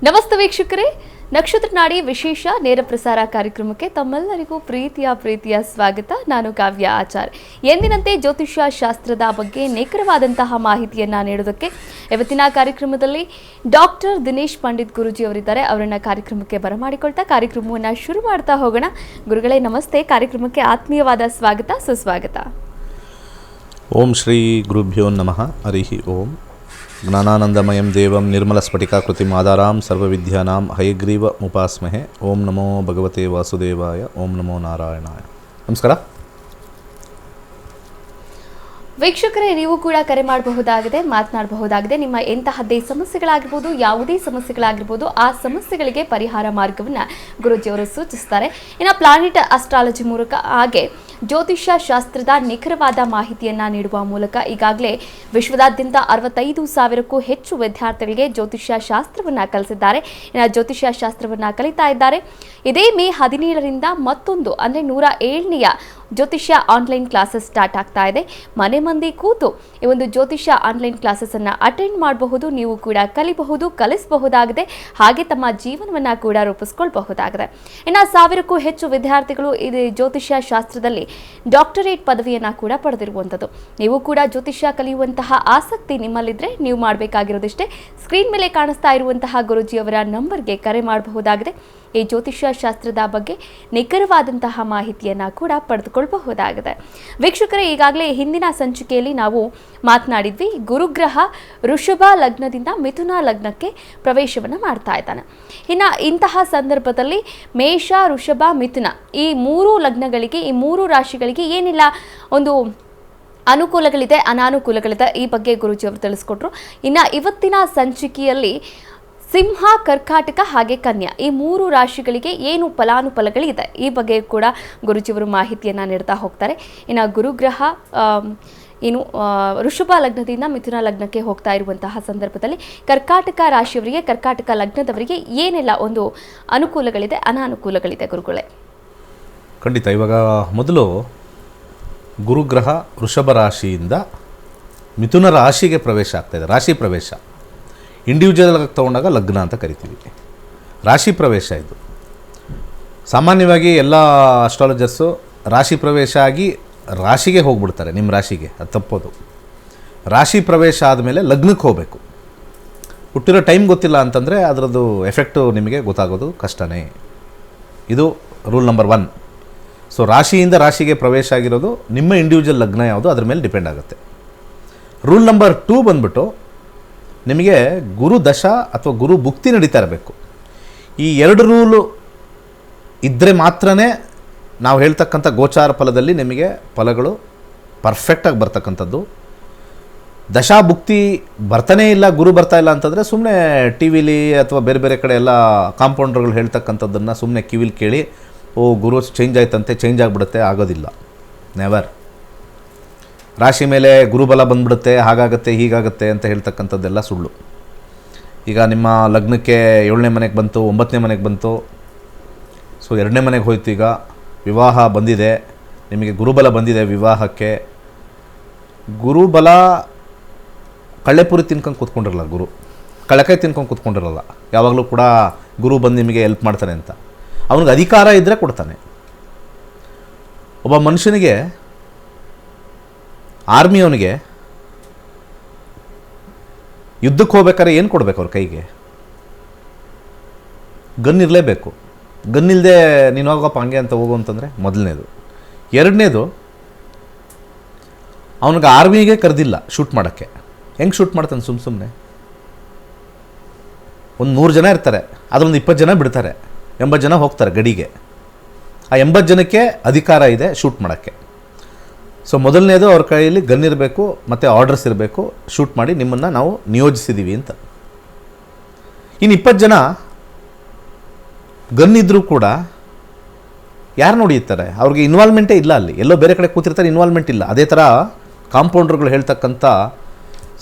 ನಮಸ್ತೆ ವೀಕ್ಷಕರೇ, ನಕ್ಷತ್ರ ನಾಡಿ ವಿಶೇಷ ನೇರ ಪ್ರಸಾರ ಕಾರ್ಯಕ್ರಮಕ್ಕೆ ತಮ್ಮೆಲ್ಲರಿಗೂ ಪ್ರೀತಿಯ ಸ್ವಾಗತ. ನಾನು ಕಾವ್ಯ ಆಚಾರ್. ಎಂದಿನಂತೆ ಜ್ಯೋತಿಷ್ಯ ಶಾಸ್ತ್ರದ ಬಗ್ಗೆ ನಿಖರವಾದಂತಹ ಮಾಹಿತಿಯನ್ನ ನೀಡೋದಕ್ಕೆ ಇವತ್ತಿನ ಕಾರ್ಯಕ್ರಮದಲ್ಲಿ ಡಾಕ್ಟರ್ ದಿನೇಶ್ ಪಂಡಿತ್ ಗುರೂಜಿ ಅವರಿದ್ದಾರೆ. ಅವರನ್ನ ಕಾರ್ಯಕ್ರಮಕ್ಕೆ ಬರಮಾಡಿಕೊಳ್ತಾ ಕಾರ್ಯಕ್ರಮವನ್ನು ಶುರು ಮಾಡ್ತಾ ಹೋಗೋಣ. ಗುರುಗಳೇ ನಮಸ್ತೆ, ಕಾರ್ಯಕ್ರಮಕ್ಕೆ ಆತ್ಮೀಯವಾದ ಸ್ವಾಗತ, ಸುಸ್ವಾಗತ. ಓಂ ಶ್ರೀ ಗುರುಭ್ಯೋ ನಮಃ. ಹರಿ ಓಂ. ಜ್ಞಾನಾನಂದಮಯಂ ದೇವಂ ನಿರ್ಮಲಸ್ಫಟಿಕಾಕೃತಿಂ ಆಧಾರಾಂ ಸರ್ವವಿದ್ಯಾನಾಂ ಹಯಗ್ರೀವ ಮುಪಾಸ್ಮಹೆ. ಓಂ ನಮೋ ಭಗವತೆ ವಾಸುದೇವಾಯ. ಓಂ ನಮೋ ನಾರಾಯಣಾಯ. ನಮಸ್ಕಾರ ವೀಕ್ಷಕರೇ, ನೀವು ಕೂಡ ಕರೆ ಮಾಡಬಹುದಾಗಿದೆ, ಮಾತನಾಡಬಹುದಾಗಿದೆ. ನಿಮ್ಮ ಎಂತಹದ್ದೇ ಸಮಸ್ಯೆಗಳಾಗಿರ್ಬೋದು, ಯಾವುದೇ ಸಮಸ್ಯೆಗಳಾಗಿರ್ಬೋದು, ಆ ಸಮಸ್ಯೆಗಳಿಗೆ ಪರಿಹಾರ ಮಾರ್ಗವನ್ನು ಗುರೂಜಿಯವರು ಸೂಚಿಸ್ತಾರೆ. ಇನ್ನು ಪ್ಲಾನೆಟ್ ಅಸ್ಟ್ರಾಲಜಿ ಮೂಲಕ ಹಾಗೆ ಜ್ಯೋತಿಷ್ಯ ಶಾಸ್ತ್ರದ ನಿಖರವಾದ ಮಾಹಿತಿಯನ್ನು ನೀಡುವ ಮೂಲಕ ಈಗಾಗಲೇ ವಿಶ್ವದಾದ್ಯಂತ 65,000ಕ್ಕೂ ಹೆಚ್ಚು ವಿದ್ಯಾರ್ಥಿಗಳಿಗೆ ಜ್ಯೋತಿಷ್ಯ ಶಾಸ್ತ್ರವನ್ನು ಕಲಿಸಿದ್ದಾರೆ. ಇನ್ನು ಜ್ಯೋತಿಷ್ಯ ಶಾಸ್ತ್ರವನ್ನು ಕಲಿತಾ ಇದ್ದಾರೆ. ಇದೇ ಮೇ 17ರಿಂದ ಮತ್ತೊಂದು ಅಂದರೆ 107ನೆಯ ಜ್ಯೋತಿಷ್ಯ ಆನ್ಲೈನ್ ಕ್ಲಾಸಸ್ ಸ್ಟಾರ್ಟ್ ಆಗ್ತಾ ಇದೆ. ಮನೆ ಮಂದಿ ಕೂತು ಈ ಒಂದು ಜ್ಯೋತಿಷ್ಯ ಆನ್ಲೈನ್ ಕ್ಲಾಸಸ್ ಅನ್ನು ಅಟೆಂಡ್ ಮಾಡಬಹುದು. ನೀವು ಕೂಡ ಕಲಿಬಹುದು, ಕಲಿಸಬಹುದಾಗಿದೆ. ಹಾಗೆ ತಮ್ಮ ಜೀವನವನ್ನು ಕೂಡ ರೂಪಿಸ್ಕೊಳ್ಬಹುದಾಗಿದೆ. ಇನ್ನು 1000ಕ್ಕೂ ಹೆಚ್ಚು ವಿದ್ಯಾರ್ಥಿಗಳು ಇದು ಜ್ಯೋತಿಷ್ಯ ಶಾಸ್ತ್ರದಲ್ಲಿ ಡಾಕ್ಟರೇಟ್ ಪದವಿಯನ್ನು ಕೂಡ ಪಡೆದಿರುವಂಥದ್ದು. ನೀವು ಕೂಡ ಜ್ಯೋತಿಷ್ಯ ಕಲಿಯುವಂತಹ ಆಸಕ್ತಿ ನಿಮ್ಮಲ್ಲಿದ್ದರೆ ನೀವು ಮಾಡಬೇಕಾಗಿರೋದಿಷ್ಟೇ, ಸ್ಕ್ರೀನ್ ಮೇಲೆ ಕಾಣಿಸ್ತಾ ಇರುವಂತಹ ಗುರೂಜಿಯವರ ನಂಬರ್ಗೆ ಕರೆ ಮಾಡಬಹುದಾಗಿದೆ. ಈ ಜ್ಯೋತಿಷ್ಯ ಶಾಸ್ತ್ರದ ಬಗ್ಗೆ ನಿಖರವಾದಂತಹ ಮಾಹಿತಿಯನ್ನು ಕೂಡ ಪಡೆದುಕೊಳ್ಳಬಹುದಾಗಿದೆ. ವೀಕ್ಷಕರೇ, ಈಗಾಗಲೇ ಹಿಂದಿನ ಸಂಚಿಕೆಯಲ್ಲಿ ನಾವು ಮಾತನಾಡಿದ್ವಿ, ಗುರುಗ್ರಹ ವೃಷಭ ಲಗ್ನದಿಂದ ಮಿಥುನ ಲಗ್ನಕ್ಕೆ ಪ್ರವೇಶವನ್ನು ಮಾಡ್ತಾ ಇದ್ದಾನೆ. ಇನ್ನು ಇಂತಹ ಸಂದರ್ಭದಲ್ಲಿ ಮೇಷ, ವೃಷಭ, ಮಿಥುನ ಈ 3 ಲಗ್ನಗಳಿಗೆ, ಈ 3 ರಾಶಿಗಳಿಗೆ ಏನಿಲ್ಲ ಒಂದು ಅನುಕೂಲಗಳಿದೆ, ಅನಾನುಕೂಲಗಳಿದೆ, ಈ ಬಗ್ಗೆ ಗುರೂಜಿಯವರು ತಿಳಿಸ್ಕೊಟ್ರು. ಇನ್ನು ಇವತ್ತಿನ ಸಂಚಿಕೆಯಲ್ಲಿ ಸಿಂಹ, ಕರ್ಕಾಟಕ ಹಾಗೆ ಕನ್ಯಾ ಈ 3 ರಾಶಿಗಳಿಗೆ ಏನು ಫಲಾನುಫಲಗಳಿದೆ ಈ ಬಗ್ಗೆ ಕೂಡ ಗುರೂಜಿಯವರು ಮಾಹಿತಿಯನ್ನು ನೀಡ್ತಾ ಹೋಗ್ತಾರೆ. ಇನ್ನು ಗುರುಗ್ರಹ ವೃಷಭ ಲಗ್ನದಿಂದ ಮಿಥುನ ಲಗ್ನಕ್ಕೆ ಹೋಗ್ತಾ ಇರುವಂತಹ ಸಂದರ್ಭದಲ್ಲಿ ಕರ್ಕಾಟಕ ರಾಶಿಯವರಿಗೆ, ಕರ್ಕಾಟಕ ಲಗ್ನದವರಿಗೆ ಏನೆಲ್ಲ ಒಂದು ಅನುಕೂಲಗಳಿದೆ, ಅನಾನುಕೂಲಗಳಿದೆ ಗುರುಗಳೇ? ಖಂಡಿತ. ಇವಾಗ ಮೊದಲು ಗುರುಗ್ರಹ ವೃಷಭ ರಾಶಿಯಿಂದ ಮಿಥುನ ರಾಶಿಗೆ ಪ್ರವೇಶ ಆಗ್ತಾಯಿದೆ. ರಾಶಿ ಪ್ರವೇಶ ಇಂಡಿವಿಜುವಲ್ ಆಗಿ ತೊಗೊಂಡಾಗ ಲಗ್ನ ಅಂತ ಕರಿತೀವಿ. ರಾಶಿ ಪ್ರವೇಶ ಇದು ಸಾಮಾನ್ಯವಾಗಿ ಎಲ್ಲ ಅಸ್ಟ್ರಾಲಜರ್ಸು ರಾಶಿ ಪ್ರವೇಶ ಆಗಿ ರಾಶಿಗೆ ಹೋಗ್ಬಿಡ್ತಾರೆ, ನಿಮ್ಮ ರಾಶಿಗೆ. ಅದು ತಪ್ಪೋದು. ರಾಶಿ ಪ್ರವೇಶ ಆದಮೇಲೆ ಲಗ್ನಕ್ಕೆ ಹೋಗಬೇಕು. ಹುಟ್ಟಿರೋ ಟೈಮ್ ಗೊತ್ತಿಲ್ಲ ಅಂತಂದರೆ ಅದರದ್ದು ಎಫೆಕ್ಟು ನಿಮಗೆ ಗೊತ್ತಾಗೋದು ಕಷ್ಟನೇ. ಇದು ರೂಲ್ ನಂಬರ್ 1. ಸೊ ರಾಶಿಯಿಂದ ರಾಶಿಗೆ ಪ್ರವೇಶ ಆಗಿರೋದು ನಿಮ್ಮ ಇಂಡಿವಿಜುವಲ್ ಲಗ್ನ ಯಾವುದು ಅದ್ರ ಮೇಲೆ ಡಿಪೆಂಡ್ ಆಗುತ್ತೆ. ರೂಲ್ ನಂಬರ್ 2 ಬಂದ್ಬಿಟ್ಟು ನಿಮಗೆ ಗುರು ದಶ ಅಥವಾ ಗುರು ಭುಕ್ತಿ ನಡೀತಾ ಇರಬೇಕು. ಈ 2 ರೂಲು ಇದ್ದರೆ ಮಾತ್ರನೇ ನಾವು ಹೇಳ್ತಕ್ಕಂಥ ಗೋಚಾರ ಫಲದಲ್ಲಿ ನಿಮಗೆ ಫಲಗಳು ಪರ್ಫೆಕ್ಟಾಗಿ ಬರ್ತಕ್ಕಂಥದ್ದು. ದಶಾಭುಕ್ತಿ ಬರ್ತಾನೇ ಇಲ್ಲ, ಗುರು ಬರ್ತಾ ಇಲ್ಲ ಅಂತಂದರೆ ಸುಮ್ಮನೆ ಟಿ ವಿಲಿ ಅಥವಾ ಬೇರೆ ಬೇರೆ ಕಡೆ ಎಲ್ಲ ಕಾಂಪೌಂಡರ್ಗಳು ಹೇಳ್ತಕ್ಕಂಥದ್ದನ್ನು ಸುಮ್ಮನೆ ಕಿವಿಲಿ ಕೇಳಿ, ಓ ಗುರು ಚೇಂಜ್ ಆಯ್ತಂತೆ, ಚೇಂಜ್ ಆಗಿಬಿಡುತ್ತೆ, ಆಗೋದಿಲ್ಲ. ನೆವರ್. ರಾಶಿ ಮೇಲೆ ಗುರುಬಲ ಬಂದ್ಬಿಡುತ್ತೆ, ಹಾಗಾಗುತ್ತೆ ಹೀಗಾಗುತ್ತೆ ಅಂತ ಹೇಳ್ತಕ್ಕಂಥದ್ದೆಲ್ಲ ಸುಳ್ಳು. ಈಗ ನಿಮ್ಮ ಲಗ್ನಕ್ಕೆ 7ನೇ ಮನೆಗೆ ಬಂತು, 9ನೇ ಮನೆಗೆ ಬಂತು, ಸೊ 2ನೇ ಮನೆಗೆ ಹೋಯ್ತು. ಈಗ ವಿವಾಹ ಬಂದಿದೆ, ನಿಮಗೆ ಗುರುಬಲ ಬಂದಿದೆ ವಿವಾಹಕ್ಕೆ. ಗುರುಬಲ ಕಳ್ಳೆಪುರಿ ತಿನ್ಕೊಂಡು ಕೂತ್ಕೊಂಡಿರಲ್ಲ, ಗುರು ಕಳಕಾಯಿ ತಿನ್ಕೊಂಡು ಕೂತ್ಕೊಂಡಿರಲ್ಲ. ಯಾವಾಗಲೂ ಕೂಡ ಗುರು ಬಂದು ನಿಮಗೆ ಹೆಲ್ಪ್ ಮಾಡ್ತಾನೆ ಅಂತ. ಅವನಿಗೆ ಅಧಿಕಾರ ಇದ್ದರೆ ಕೊಡ್ತಾನೆ. ಒಬ್ಬ ಮನುಷ್ಯನಿಗೆ, ಆರ್ಮಿಯವನಿಗೆ ಯುದ್ಧಕ್ಕೆ ಹೋಗ್ಬೇಕಾದ್ರೆ ಏನು ಕೊಡಬೇಕು? ಅವ್ರ ಕೈಗೆ ಗನ್ ಇರಲೇಬೇಕು. ಗನ್ ಇಲ್ಲದೆ ನೀನು ಹೋಗಪ್ಪ ಹಂಗೆ ಅಂತ ಹೋಗು ಅಂತಂದರೆ ಮೊದಲನೇದು. 2ನೇದು, ಅವನಿಗೆ ಆರ್ಮಿಗೆ ಕರೆದಿಲ್ಲ ಶೂಟ್ ಮಾಡೋಕ್ಕೆ. ಹೆಂಗೆ ಶೂಟ್ ಮಾಡ್ತಾನೆ? ಸುಮ್ಮನೆ ಒಂದು 100 ಜನ ಇರ್ತಾರೆ, ಅದೊಂದು 20 ಜನ ಬಿಡ್ತಾರೆ, 80 ಜನ ಹೋಗ್ತಾರೆ ಗಡಿಗೆ. ಆ 80 ಜನಕ್ಕೆ ಅಧಿಕಾರ ಇದೆ ಶೂಟ್ ಮಾಡೋಕ್ಕೆ. ಸೊ ಮೊದಲನೇದು ಅವ್ರ ಕೈಯಲ್ಲಿ ಗನ್ ಇರಬೇಕು ಮತ್ತು ಆರ್ಡರ್ಸ್ ಇರಬೇಕು, ಶೂಟ್ ಮಾಡಿ ನಿಮ್ಮನ್ನು ನಾವು ನಿಯೋಜಿಸಿದ್ದೀವಿ ಅಂತ. ಇನ್ನು 20 ಜನ ಗನ್ ಇದ್ದರೂ ಕೂಡ ಯಾರು ನೋಡಿರ್ತಾರೆ? ಅವ್ರಿಗೆ ಇನ್ವಾಲ್ವ್ಮೆಂಟೇ ಇಲ್ಲ. ಅಲ್ಲಿ ಎಲ್ಲೋ ಬೇರೆ ಕಡೆ ಕೂತಿರ್ತಾರೆ, ಇನ್ವಾಲ್ವ್ಮೆಂಟ್ ಇಲ್ಲ. ಅದೇ ಥರ ಕಾಂಪೌಂಡರ್ಗಳು ಹೇಳ್ತಕ್ಕಂಥ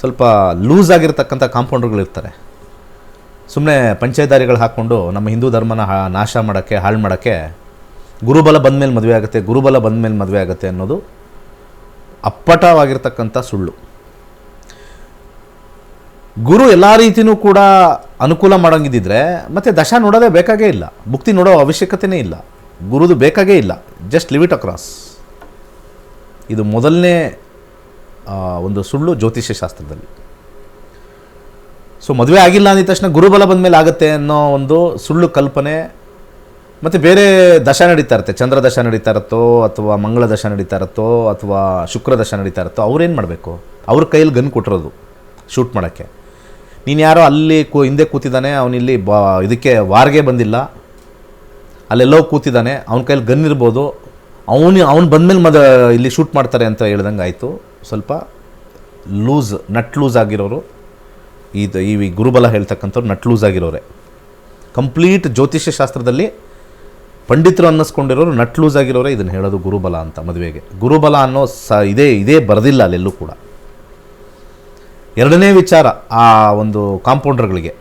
ಸ್ವಲ್ಪ ಲೂಸ್ ಆಗಿರ್ತಕ್ಕಂಥ ಕಾಂಪೌಂಡರ್ಗಳು ಇರ್ತಾರೆ. ಸುಮ್ಮನೆ ಪಂಚೇದಾರಿಗಳು ಹಾಕ್ಕೊಂಡು ನಮ್ಮ ಹಿಂದೂ ಧರ್ಮನ ನಾಶ ಮಾಡೋಕ್ಕೆ, ಹಾಳು ಮಾಡೋಕ್ಕೆ, ಗುರುಬಲ ಬಂದಮೇಲೆ ಮದುವೆ ಆಗುತ್ತೆ, ಗುರುಬಲ ಬಂದಮೇಲೆ ಮದುವೆ ಆಗುತ್ತೆ ಅನ್ನೋದು ಅಪ್ಪಟವಾಗಿರ್ತಕ್ಕಂಥ ಸುಳ್ಳು. ಗುರು ಎಲ್ಲ ರೀತಿಯೂ ಕೂಡ ಅನುಕೂಲ ಮಾಡೋಂಗಿದ್ದಿದ್ರೆ ಮತ್ತು ದಶಾ ನೋಡೋದೇ ಬೇಕಾಗೇ ಇಲ್ಲ, ಭುಕ್ತಿ ನೋಡೋ ಅವಶ್ಯಕತೆಯೇ ಇಲ್ಲ, ಗುರುದು ಬೇಕಾಗೇ ಇಲ್ಲ. Just leave it across. ಇದು ಮೊದಲನೇ ಒಂದು ಸುಳ್ಳು ಜ್ಯೋತಿಷ್ಯ ಶಾಸ್ತ್ರದಲ್ಲಿ. ಸೊ ಮದುವೆ ಆಗಿಲ್ಲ ಅಂದಿದ ತಕ್ಷಣ ಗುರುಬಲ ಬಂದ ಮೇಲೆ ಆಗುತ್ತೆ ಅನ್ನೋ ಒಂದು ಸುಳ್ಳು ಕಲ್ಪನೆ. ಮತ್ತು ಬೇರೆ ದಶಾ ನಡೀತಾ ಇರುತ್ತೆ, ಚಂದ್ರ ದಶಾ ನಡೀತಾ ಇರುತ್ತೋ ಅಥವಾ ಮಂಗಳ ದಶಾ ನಡೀತಾ ಇರುತ್ತೋ ಅಥವಾ ಶುಕ್ರ ದಶಾ ನಡೀತಾ ಇರುತ್ತೋ, ಅವ್ರೇನು ಮಾಡಬೇಕು? ಅವ್ರ ಕೈಯಲ್ಲಿ ಗನ್ ಕೊಟ್ಟಿರೋದು ಶೂಟ್ ಮಾಡೋಕ್ಕೆ. ನೀನು ಯಾರೋ ಅಲ್ಲಿ ಹಿಂದೆ ಕೂತಿದ್ದಾನೆ, ಅವನಿಲ್ಲಿ ಇದಕ್ಕೆ ವಾರ್ಗೆ ಬಂದಿಲ್ಲ, ಅಲ್ಲೆಲ್ಲೋ ಕೂತಿದ್ದಾನೆ, ಅವನ ಕೈಯಲ್ಲಿ ಗನ್ ಇರ್ಬೋದು, ಅವನು ಬಂದಮೇಲೆ ಇಲ್ಲಿ ಶೂಟ್ ಮಾಡ್ತಾರೆ ಅಂತ ಹೇಳ್ದಂಗೆ ಆಯಿತು. ಸ್ವಲ್ಪ ನಟ್ ಲೂಸ್ ಆಗಿರೋರು, ಈ ಗುರುಬಲ ಹೇಳ್ತಕ್ಕಂಥವ್ರು ನಟ್ ಲೂಸ್ ಆಗಿರೋರೆ. ಕಂಪ್ಲೀಟ್ ಜ್ಯೋತಿಷ್ಯ ಶಾಸ್ತ್ರದಲ್ಲಿ ಪಂಡಿತರು ಅನ್ನಿಸ್ಕೊಂಡಿರೋರು ನಟ್ ಲೂಸ್ ಆಗಿರೋರೆ ಇದನ್ನು ಹೇಳೋದು ಗುರುಬಲ ಅಂತ. ಮದುವೆಗೆ ಗುರುಬಲ ಅನ್ನೋ ಇದೇ ಬರೆದಿಲ್ಲ ಅಲ್ಲೆಲ್ಲೂ ಕೂಡ. ಎರಡನೇ ವಿಚಾರ, ಆ ಒಂದು ಕಾಂಪೌಂಡರ್ಗಳಿಗೆ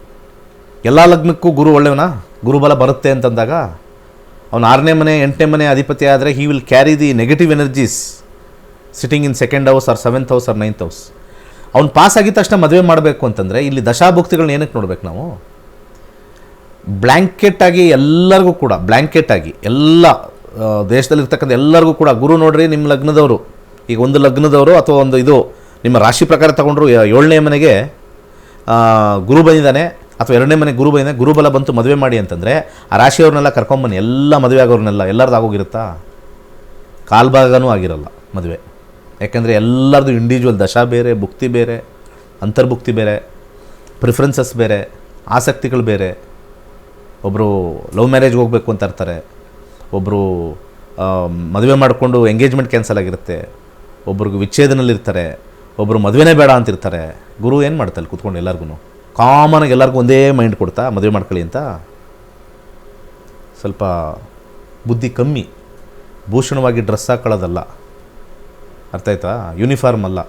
ಎಲ್ಲ ಲಗ್ನಕ್ಕೂ ಗುರು ಒಳ್ಳೆಯವನ, ಗುರುಬಲ ಬರುತ್ತೆ ಅಂತಂದಾಗ ಅವನು 6ನೇ ಮನೆ 8ನೇ ಮನೆ ಅಧಿಪತಿ ಆದರೆ he will carry the negative energies sitting in 2nd house or 7th house or 9th house. ಅವ್ನು ಪಾಸ್ ಆಗಿದ ತಕ್ಷಣ ಮದುವೆ ಮಾಡಬೇಕು ಅಂತಂದರೆ ಇಲ್ಲಿ ದಶಾಭುಕ್ತಿಗಳನ್ನ ಏನಕ್ಕೆ ನೋಡ್ಬೇಕು ನಾವು? ಬ್ಲ್ಯಾಂಕೆಟಾಗಿ ಎಲ್ಲರಿಗೂ ಕೂಡ, ಬ್ಲ್ಯಾಂಕೆಟಾಗಿ ಎಲ್ಲ ದೇಶದಲ್ಲಿರ್ತಕ್ಕಂಥ ಎಲ್ಲರಿಗೂ ಕೂಡ ಗುರು ನೋಡ್ರಿ, ನಿಮ್ಮ ಲಗ್ನದವರು, ಈಗ ಒಂದು ಲಗ್ನದವರು ಅಥವಾ ಒಂದು ಇದು ನಿಮ್ಮ ರಾಶಿ ಪ್ರಕಾರ ತಗೊಂಡ್ರು 7ನೇ ಮನೆಗೆ ಗುರು ಬಂದಿದ್ದಾನೆ ಅಥವಾ 2ನೇ ಮನೆಗೆ ಗುರು ಬಂದಿದ್ದಾನೆ, ಗುರುಬಲ ಬಂತು ಮದುವೆ ಮಾಡಿ ಅಂತಂದರೆ ಆ ರಾಶಿಯವ್ರನ್ನೆಲ್ಲ ಕರ್ಕೊಂಬನ್ನಿ, ಎಲ್ಲ ಮದುವೆ ಆಗೋರ್ನೆಲ್ಲ. ಎಲ್ಲರದ್ದು ಆಗೋಗಿರುತ್ತಾ? ಕಾಲ್ಭಾಗನೂ ಆಗಿರಲ್ಲ ಮದುವೆ. ಯಾಕೆಂದರೆ ಎಲ್ಲರದು ಇಂಡಿವಿಜುವಲ್ ದಶಾ ಬೇರೆ, ಭುಕ್ತಿ ಬೇರೆ, ಅಂತರ್ಭುಕ್ತಿ ಬೇರೆ, ಪ್ರಿಫರೆನ್ಸಸ್ ಬೇರೆ, ಆಸಕ್ತಿಗಳು ಬೇರೆ. ಒಬ್ಬರು ಲವ್ ಮ್ಯಾರೇಜ್ಗೆ ಹೋಗಬೇಕು ಅಂತ ಇರ್ತಾರೆ, ಒಬ್ಬರು ಮದುವೆ ಮಾಡಿಕೊಂಡು ಎಂಗೇಜ್ಮೆಂಟ್ ಕ್ಯಾನ್ಸಲ್ ಆಗಿರುತ್ತೆ, ಒಬ್ರಿಗೆ ವಿಚ್ಛೇದನಲ್ಲಿರ್ತಾರೆ, ಒಬ್ಬರು ಮದುವೆನೇ ಬೇಡ ಅಂತಿರ್ತಾರೆ. ಗುರು ಏನು ಮಾಡ್ತಾರೆ ಕೂತ್ಕೊಂಡು ಎಲ್ಲರಿಗೂ ಕಾಮನಾಗಿ ಎಲ್ಲರಿಗೂ ಒಂದೇ ಮೈಂಡ್ ಕೊಡ್ತಾ ಮದುವೆ ಮಾಡ್ಕೊಳ್ಳಿ ಅಂತ? ಸ್ವಲ್ಪ ಬುದ್ಧಿ ಕಮ್ಮಿ. ಭೂಷಣವಾಗಿ ಡ್ರೆಸ್ ಹಾಕೊಳ್ಳೋದಲ್ಲ, ಅರ್ಥ ಆಯ್ತಾ? ಯೂನಿಫಾರ್ಮ್ ಅಲ್ಲ.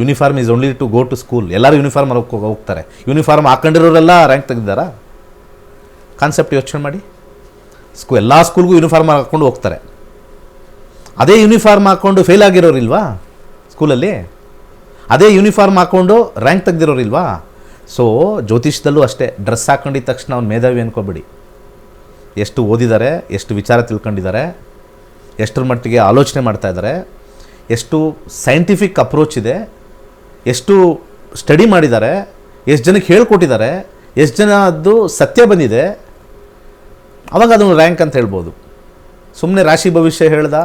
Uniform is only to go to school. ಎಲ್ಲರೂ ಯೂನಿಫಾರ್ಮ್ ಹೋಗ್ತಾರೆ. ಯೂನಿಫಾರ್ಮ್ ಹಾಕೊಂಡಿರೋರೆಲ್ಲ ರ್ಯಾಂಕ್ ತೆಗೆದಿದ್ದಾರಾ? ಕಾನ್ಸೆಪ್ಟ್ ಯೋಚನೆ ಮಾಡಿ. ಎಲ್ಲ ಸ್ಕೂಲ್ಗೂ ಯೂನಿಫಾರ್ಮ್ ಹಾಕ್ಕೊಂಡು ಹೋಗ್ತಾರೆ. ಅದೇ ಯೂನಿಫಾರ್ಮ್ ಹಾಕ್ಕೊಂಡು ಫೇಲ್ ಆಗಿರೋರಿಲ್ವಾ ಸ್ಕೂಲಲ್ಲಿ? ಅದೇ ಯೂನಿಫಾರ್ಮ್ ಹಾಕ್ಕೊಂಡು ರ್ಯಾಂಕ್ ತೆಗೆದಿರೋರಿಲ್ವಾ? ಸೊ ಜ್ಯೋತಿಷ್ಯದಲ್ಲೂ ಅಷ್ಟೇ, ಡ್ರೆಸ್ ಹಾಕೊಂಡಿದ್ದ ತಕ್ಷಣ ಅವ್ನು ಮೇಧಾವಿ ಅನ್ಕೋಬೇಡಿ. ಎಷ್ಟು ಓದಿದ್ದಾರೆ, ಎಷ್ಟು ವಿಚಾರ ತಿಳ್ಕೊಂಡಿದ್ದಾರೆ, ಎಷ್ಟರ ಮಟ್ಟಿಗೆ ಆಲೋಚನೆ ಮಾಡ್ತಾ ಇದ್ದಾರೆ, ಎಷ್ಟು ಸೈಂಟಿಫಿಕ್ ಅಪ್ರೋಚ್ ಇದೆ, ಎಷ್ಟು ಸ್ಟಡಿ ಮಾಡಿದ್ದಾರೆ, ಎಷ್ಟು ಜನಕ್ಕೆ ಹೇಳ್ಕೊಟ್ಟಿದ್ದಾರೆ, ಎಷ್ಟು ಜನದ್ದು ಸತ್ಯ ಬಂದಿದೆ, ಅವಾಗ ಅದನ್ನು ರ್ಯಾಂಕ್ ಅಂತ ಹೇಳ್ಬೋದು. ಸುಮ್ಮನೆ ರಾಶಿ ಭವಿಷ್ಯ ಹೇಳ್ದ,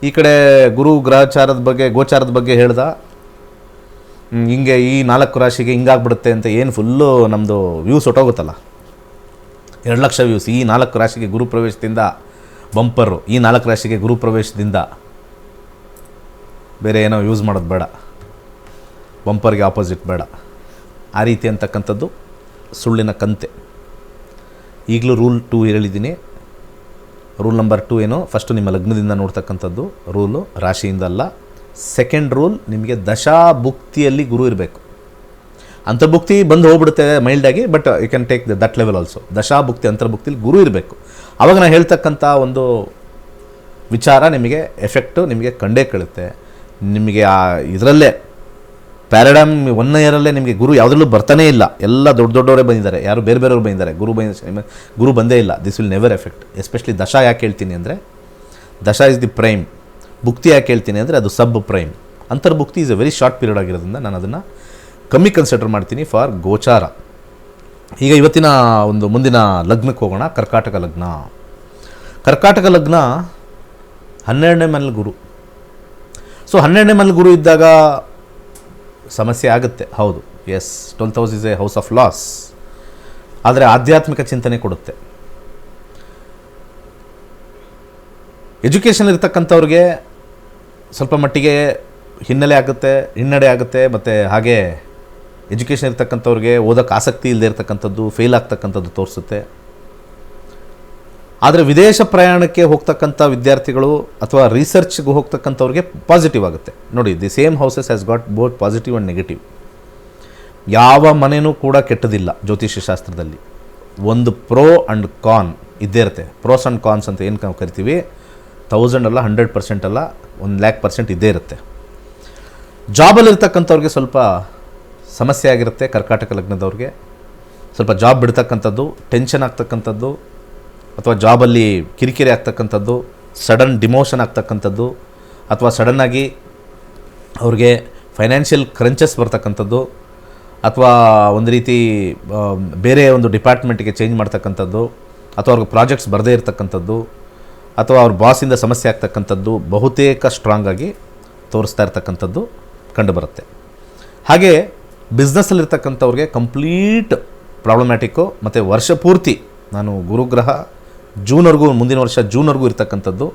ಈ ಕಡೆ ಗುರು ಗ್ರಹಚಾರದ ಬಗ್ಗೆ ಗೋಚಾರದ ಬಗ್ಗೆ ಹೇಳ್ದ, ಹಿಂಗೆ ಈ 4 ರಾಶಿಗೆ ಹಿಂಗಾಗ್ಬಿಡುತ್ತೆ ಅಂತ ಏನು ಫುಲ್ಲು ನಮ್ಮದು ವ್ಯೂಸ್ ಹೊಟ್ಟೋಗುತ್ತಲ್ಲ, 2 ಲಕ್ಷ ವ್ಯೂಸ್. ಈ 4 ರಾಶಿಗೆ ಗುರು ಪ್ರವೇಶದಿಂದ ಬಂಪರು, ಈ 4 ರಾಶಿಗೆ ಗುರು ಪ್ರವೇಶದಿಂದ ಬೇರೆ ಏನೋ ಯೂಸ್ ಮಾಡೋದು ಬೇಡ, ಬಂಪರ್ಗೆ ಆಪೋಸಿಟ್ ಬೇಡ. ಆ ರೀತಿ ಅಂತಕ್ಕಂಥದ್ದು ಸುಳ್ಳಿನ ಕಂತೆ. ಈಗಲೂ ರೂಲ್ 2 ಹೇಳಿದ್ದೀನಿ. ರೂಲ್ ನಂಬರ್ 2 ಏನು? ಫಸ್ಟು ನಿಮ್ಮ ಲಗ್ನದಿಂದ ನೋಡ್ತಕ್ಕಂಥದ್ದು ರೂಲು, ರಾಶಿಯಿಂದ ಅಲ್ಲ. ಸೆಕೆಂಡ್ ರೂಲ್, ನಿಮಗೆ ದಶಾಭುಕ್ತಿಯಲ್ಲಿ ಗುರು ಇರಬೇಕು. ಅಂತರ್ಭುಕ್ತಿ ಬಂದು ಹೋಗ್ಬಿಡುತ್ತೆ ಮೈಲ್ಡಾಗಿ, but you can take that level also. ದಶಾಭುಕ್ತಿ ಅಂತರ್ಭುಕ್ತಿಲಿ ಗುರು ಇರಬೇಕು. ಆವಾಗ ನಾನು ಹೇಳ್ತಕ್ಕಂಥ ಒಂದು ವಿಚಾರ ನಿಮಗೆ ಎಫೆಕ್ಟು ನಿಮಗೆ ಕಂಡೇ ಕಳುತ್ತೆ. ನಿಮಗೆ ಆ ಇದರಲ್ಲೇ ಪ್ಯಾರಾಡೈಮ್ 1 ಇಯರಲ್ಲೇ ನಿಮಗೆ ಗುರು ಯಾವುದ್ರಲ್ಲೂ ಬರ್ತಾನೇ ಇಲ್ಲ. ಎಲ್ಲ ದೊಡ್ಡವರೇ ಬಂದಿದ್ದಾರೆ, ಯಾರು ಬೇರೆ ಬೇರೆಯವ್ರು ಬಂದಿದ್ದಾರೆ, ಗುರು ಬಂದೇ ಇಲ್ಲ. This will never affect. Especially ದಶಾ ಯಾಕೆ ಹೇಳ್ತೀನಿ ಅಂದರೆ, ದಶಾ ಇಸ್ ದಿ ಪ್ರೈಮ್. ಭುಕ್ತಿ ಯಾಕೆ ಹೇಳ್ತೀನಿ ಅಂದರೆ ಅದು ಸಬ್ ಪ್ರೈಮ್. ಅಂತರ್ಭುಕ್ತಿ is a very short period ಆಗಿರೋದ್ರಿಂದ ನಾನು ಅದನ್ನು ಕಮ್ಮಿ ಕನ್ಸಿಡರ್ ಮಾಡ್ತೀನಿ ಫಾರ್ ಗೋಚಾರ. ಈಗ ಇವತ್ತಿನ ಒಂದು ಮುಂದಿನ ಲಗ್ನಕ್ಕೆ ಹೋಗೋಣ. ಕರ್ಕಾಟಕ ಲಗ್ನ. ಕರ್ಕಾಟಕ ಲಗ್ನ 12ನೇ ಮನೇಲಿ ಗುರು. ಸೊ 12ನೇ ಮನೇಲಿ ಗುರು ಇದ್ದಾಗ ಸಮಸ್ಯೆ ಆಗುತ್ತೆ, ಹೌದು. Yes, 12th house is a house of loss. ಆದರೆ ಆಧ್ಯಾತ್ಮಿಕ ಚಿಂತನೆ ಕೊಡುತ್ತೆ. ಎಜುಕೇಷನ್ ಇರ್ತಕ್ಕಂಥವ್ರಿಗೆ ಸ್ವಲ್ಪ ಮಟ್ಟಿಗೆ ಹಿನ್ನಡೆ ಆಗುತ್ತೆ. ಮತ್ತು ಹಾಗೆ ಎಜುಕೇಷನ್ ಇರ್ತಕ್ಕಂಥವ್ರಿಗೆ ಓದೋಕ್ಕೆ ಆಸಕ್ತಿ ಇಲ್ಲದೆ ಇರ್ತಕ್ಕಂಥದ್ದು, ಫೇಲ್ ಆಗ್ತಕ್ಕಂಥದ್ದು ತೋರಿಸುತ್ತೆ. ಆದರೆ ವಿದೇಶ ಪ್ರಯಾಣಕ್ಕೆ ಹೋಗ್ತಕ್ಕಂಥ ವಿದ್ಯಾರ್ಥಿಗಳು ಅಥವಾ ರಿಸರ್ಚ್ಗೆ ಹೋಗ್ತಕ್ಕಂಥವ್ರಿಗೆ ಪಾಸಿಟಿವ್ ಆಗುತ್ತೆ. ನೋಡಿ, the same houses has got both positive and negative. ಯಾವ ಮನೆಯೂ ಕೂಡ ಕೆಟ್ಟದಿಲ್ಲ ಜ್ಯೋತಿಷ್ಯ ಶಾಸ್ತ್ರದಲ್ಲಿ. ಒಂದು ಪ್ರೋ ಆ್ಯಂಡ್ ಕಾನ್ ಇದ್ದೇ ಇರುತ್ತೆ. ಪ್ರೋಸ್ ಆ್ಯಂಡ್ ಕಾನ್ಸ್ ಅಂತ ಏನು ನಾವು ಕರಿತೀವಿ, 1000 ಅಲ್ಲ, 100% ಅಲ್ಲ, 1,00,000% ಇದ್ದೇ ಇರುತ್ತೆ. ಜಾಬಲ್ಲಿರ್ತಕ್ಕಂಥವ್ರಿಗೆ ಸ್ವಲ್ಪ ಸಮಸ್ಯೆ ಆಗಿರುತ್ತೆ ಕರ್ಕಾಟಕ ಲಗ್ನದವ್ರಿಗೆ. ಸ್ವಲ್ಪ ಜಾಬ್ ಬಿಡ್ತಕ್ಕಂಥದ್ದು, ಟೆನ್ಷನ್ ಆಗ್ತಕ್ಕಂಥದ್ದು, ಅಥವಾ ಜಾಬಲ್ಲಿ ಕಿರಿಕಿರಿ ಆಗ್ತಕ್ಕಂಥದ್ದು, ಸಡನ್ ಡಿಮೋಷನ್ ಆಗ್ತಕ್ಕಂಥದ್ದು, ಅಥವಾ ಸಡನ್ನಾಗಿ ಅವ್ರಿಗೆ ಫೈನಾನ್ಷಿಯಲ್ ಕ್ರಂಚಸ್ ಬರ್ತಕ್ಕಂಥದ್ದು, ಅಥವಾ ಒಂದು ರೀತಿ ಬೇರೆ ಒಂದು ಡಿಪಾರ್ಟ್ಮೆಂಟ್ಗೆ ಚೇಂಜ್ ಮಾಡ್ತಕ್ಕಂಥದ್ದು, ಅಥವಾ ಅವ್ರಿಗೆ ಪ್ರಾಜೆಕ್ಟ್ಸ್ ಬರದೇ ಇರತಕ್ಕಂಥದ್ದು, ಅಥವಾ ಅವ್ರ ಬಾಸಿಂದ ಸಮಸ್ಯೆ ಆಗ್ತಕ್ಕಂಥದ್ದು ಬಹುತೇಕ ಸ್ಟ್ರಾಂಗ್ ಆಗಿ ತೋರಿಸ್ತಾ ಇರ್ತಕ್ಕಂಥದ್ದು ಕಂಡುಬರುತ್ತೆ. ಹಾಗೆ ಬಿಸ್ನೆಸ್ಸಲ್ಲಿರ್ತಕ್ಕಂಥವ್ರಿಗೆ ಕಂಪ್ಲೀಟ್ ಪ್ರಾಬ್ಲಮ್ಯಾಟಿಕ್ಕು. ಮತ್ತು ವರ್ಷ ಪೂರ್ತಿ ನಾನು ಗುರುಗ್ರಹ ಜೂನ್ವರೆಗೂ, ಮುಂದಿನ ವರ್ಷ ಜೂನ್ವರೆಗೂ ಇರ್ತಕ್ಕಂಥದ್ದು,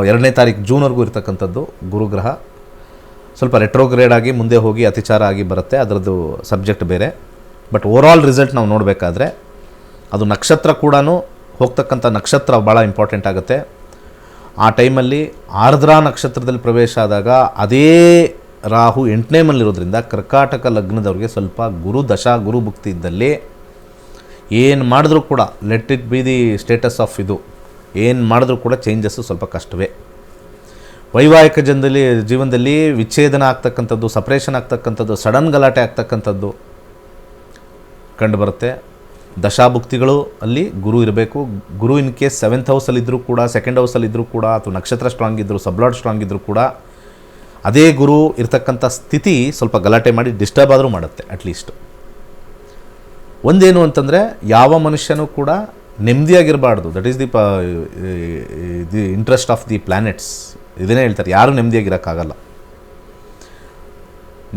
2ನೇ ತಾರೀಕು ಜೂನ್ವರೆಗೂ ಇರ್ತಕ್ಕಂಥದ್ದು ಗುರುಗ್ರಹ ಸ್ವಲ್ಪ ರೆಟ್ರೋಗ್ರೇಡ್ ಆಗಿ ಮುಂದೆ ಹೋಗಿ ಅತಿಚಾರ ಆಗಿ ಬರುತ್ತೆ, ಅದರದ್ದು ಸಬ್ಜೆಕ್ಟ್ ಬೇರೆ. ಬಟ್ ಓವರಾಲ್ ರಿಸಲ್ಟ್ ನಾವು ನೋಡಬೇಕಾದ್ರೆ ಅದು ನಕ್ಷತ್ರ ಕೂಡ ಹೋಗ್ತಕ್ಕಂಥ ನಕ್ಷತ್ರ ಭಾಳ ಇಂಪಾರ್ಟೆಂಟ್ ಆಗುತ್ತೆ. ಆ ಟೈಮಲ್ಲಿ ಆರ್ದ್ರ ನಕ್ಷತ್ರದಲ್ಲಿ ಪ್ರವೇಶ ಆದಾಗ ಅದೇ ರಾಹು 8ನೇ ಮನೆಯಲ್ಲಿರೋದ್ರಿಂದ ಕರ್ಕಾಟಕ ಲಗ್ನದವ್ರಿಗೆ ಸ್ವಲ್ಪ ಗುರು ದಶಾ ಗುರು ಭುಕ್ತಿ ಇದ್ದಲ್ಲಿ ಏನು ಮಾಡಿದ್ರೂ ಕೂಡ let it be the status of ಇದು, ಏನು ಮಾಡಿದ್ರೂ ಕೂಡ ಚೇಂಜಸ್ಸು ಸ್ವಲ್ಪ ಕಷ್ಟವೇ. ವೈವಾಹಿಕ ಜೀವನದಲ್ಲಿ ವಿಚ್ಛೇದನ ಆಗ್ತಕ್ಕಂಥದ್ದು, ಸಪ್ರೇಷನ್ ಆಗ್ತಕ್ಕಂಥದ್ದು, ಸಡನ್ ಗಲಾಟೆ ಆಗ್ತಕ್ಕಂಥದ್ದು ಕಂಡುಬರುತ್ತೆ. ದಶಾಭುಕ್ತಿಗಳು ಅಲ್ಲಿ ಗುರು ಇರಬೇಕು. ಗುರು ಇನ್ ಕೇಸ್ 7th ಹೌಸಲ್ಲಿದ್ದರೂ ಕೂಡ, 2nd ಹೌಸಲ್ಲಿದ್ದರೂ ಕೂಡ, ಅಥವಾ ನಕ್ಷತ್ರ ಸ್ಟ್ರಾಂಗ್ ಇದ್ದರೂ, ಸಬ್ಲಾಡ್ ಸ್ಟ್ರಾಂಗ್ ಇದ್ದರೂ ಕೂಡ ಅದೇ ಗುರು ಇರ್ತಕ್ಕಂಥ ಸ್ಥಿತಿ ಸ್ವಲ್ಪ ಗಲಾಟೆ ಮಾಡಿ ಡಿಸ್ಟರ್ಬ್ ಆದರೂ ಮಾಡುತ್ತೆ. ಅಟ್ಲೀಸ್ಟ್ ಒಂದೇನು ಅಂತಂದರೆ, ಯಾವ ಮನುಷ್ಯನೂ ಕೂಡ ನೆಮ್ಮದಿಯಾಗಿರಬಾರ್ದು. That is the interest of the planets. ಇದನ್ನೇ ಹೇಳ್ತಾರೆ, ಯಾರೂ ನೆಮ್ಮದಿಯಾಗಿರೋಕ್ಕಾಗಲ್ಲ.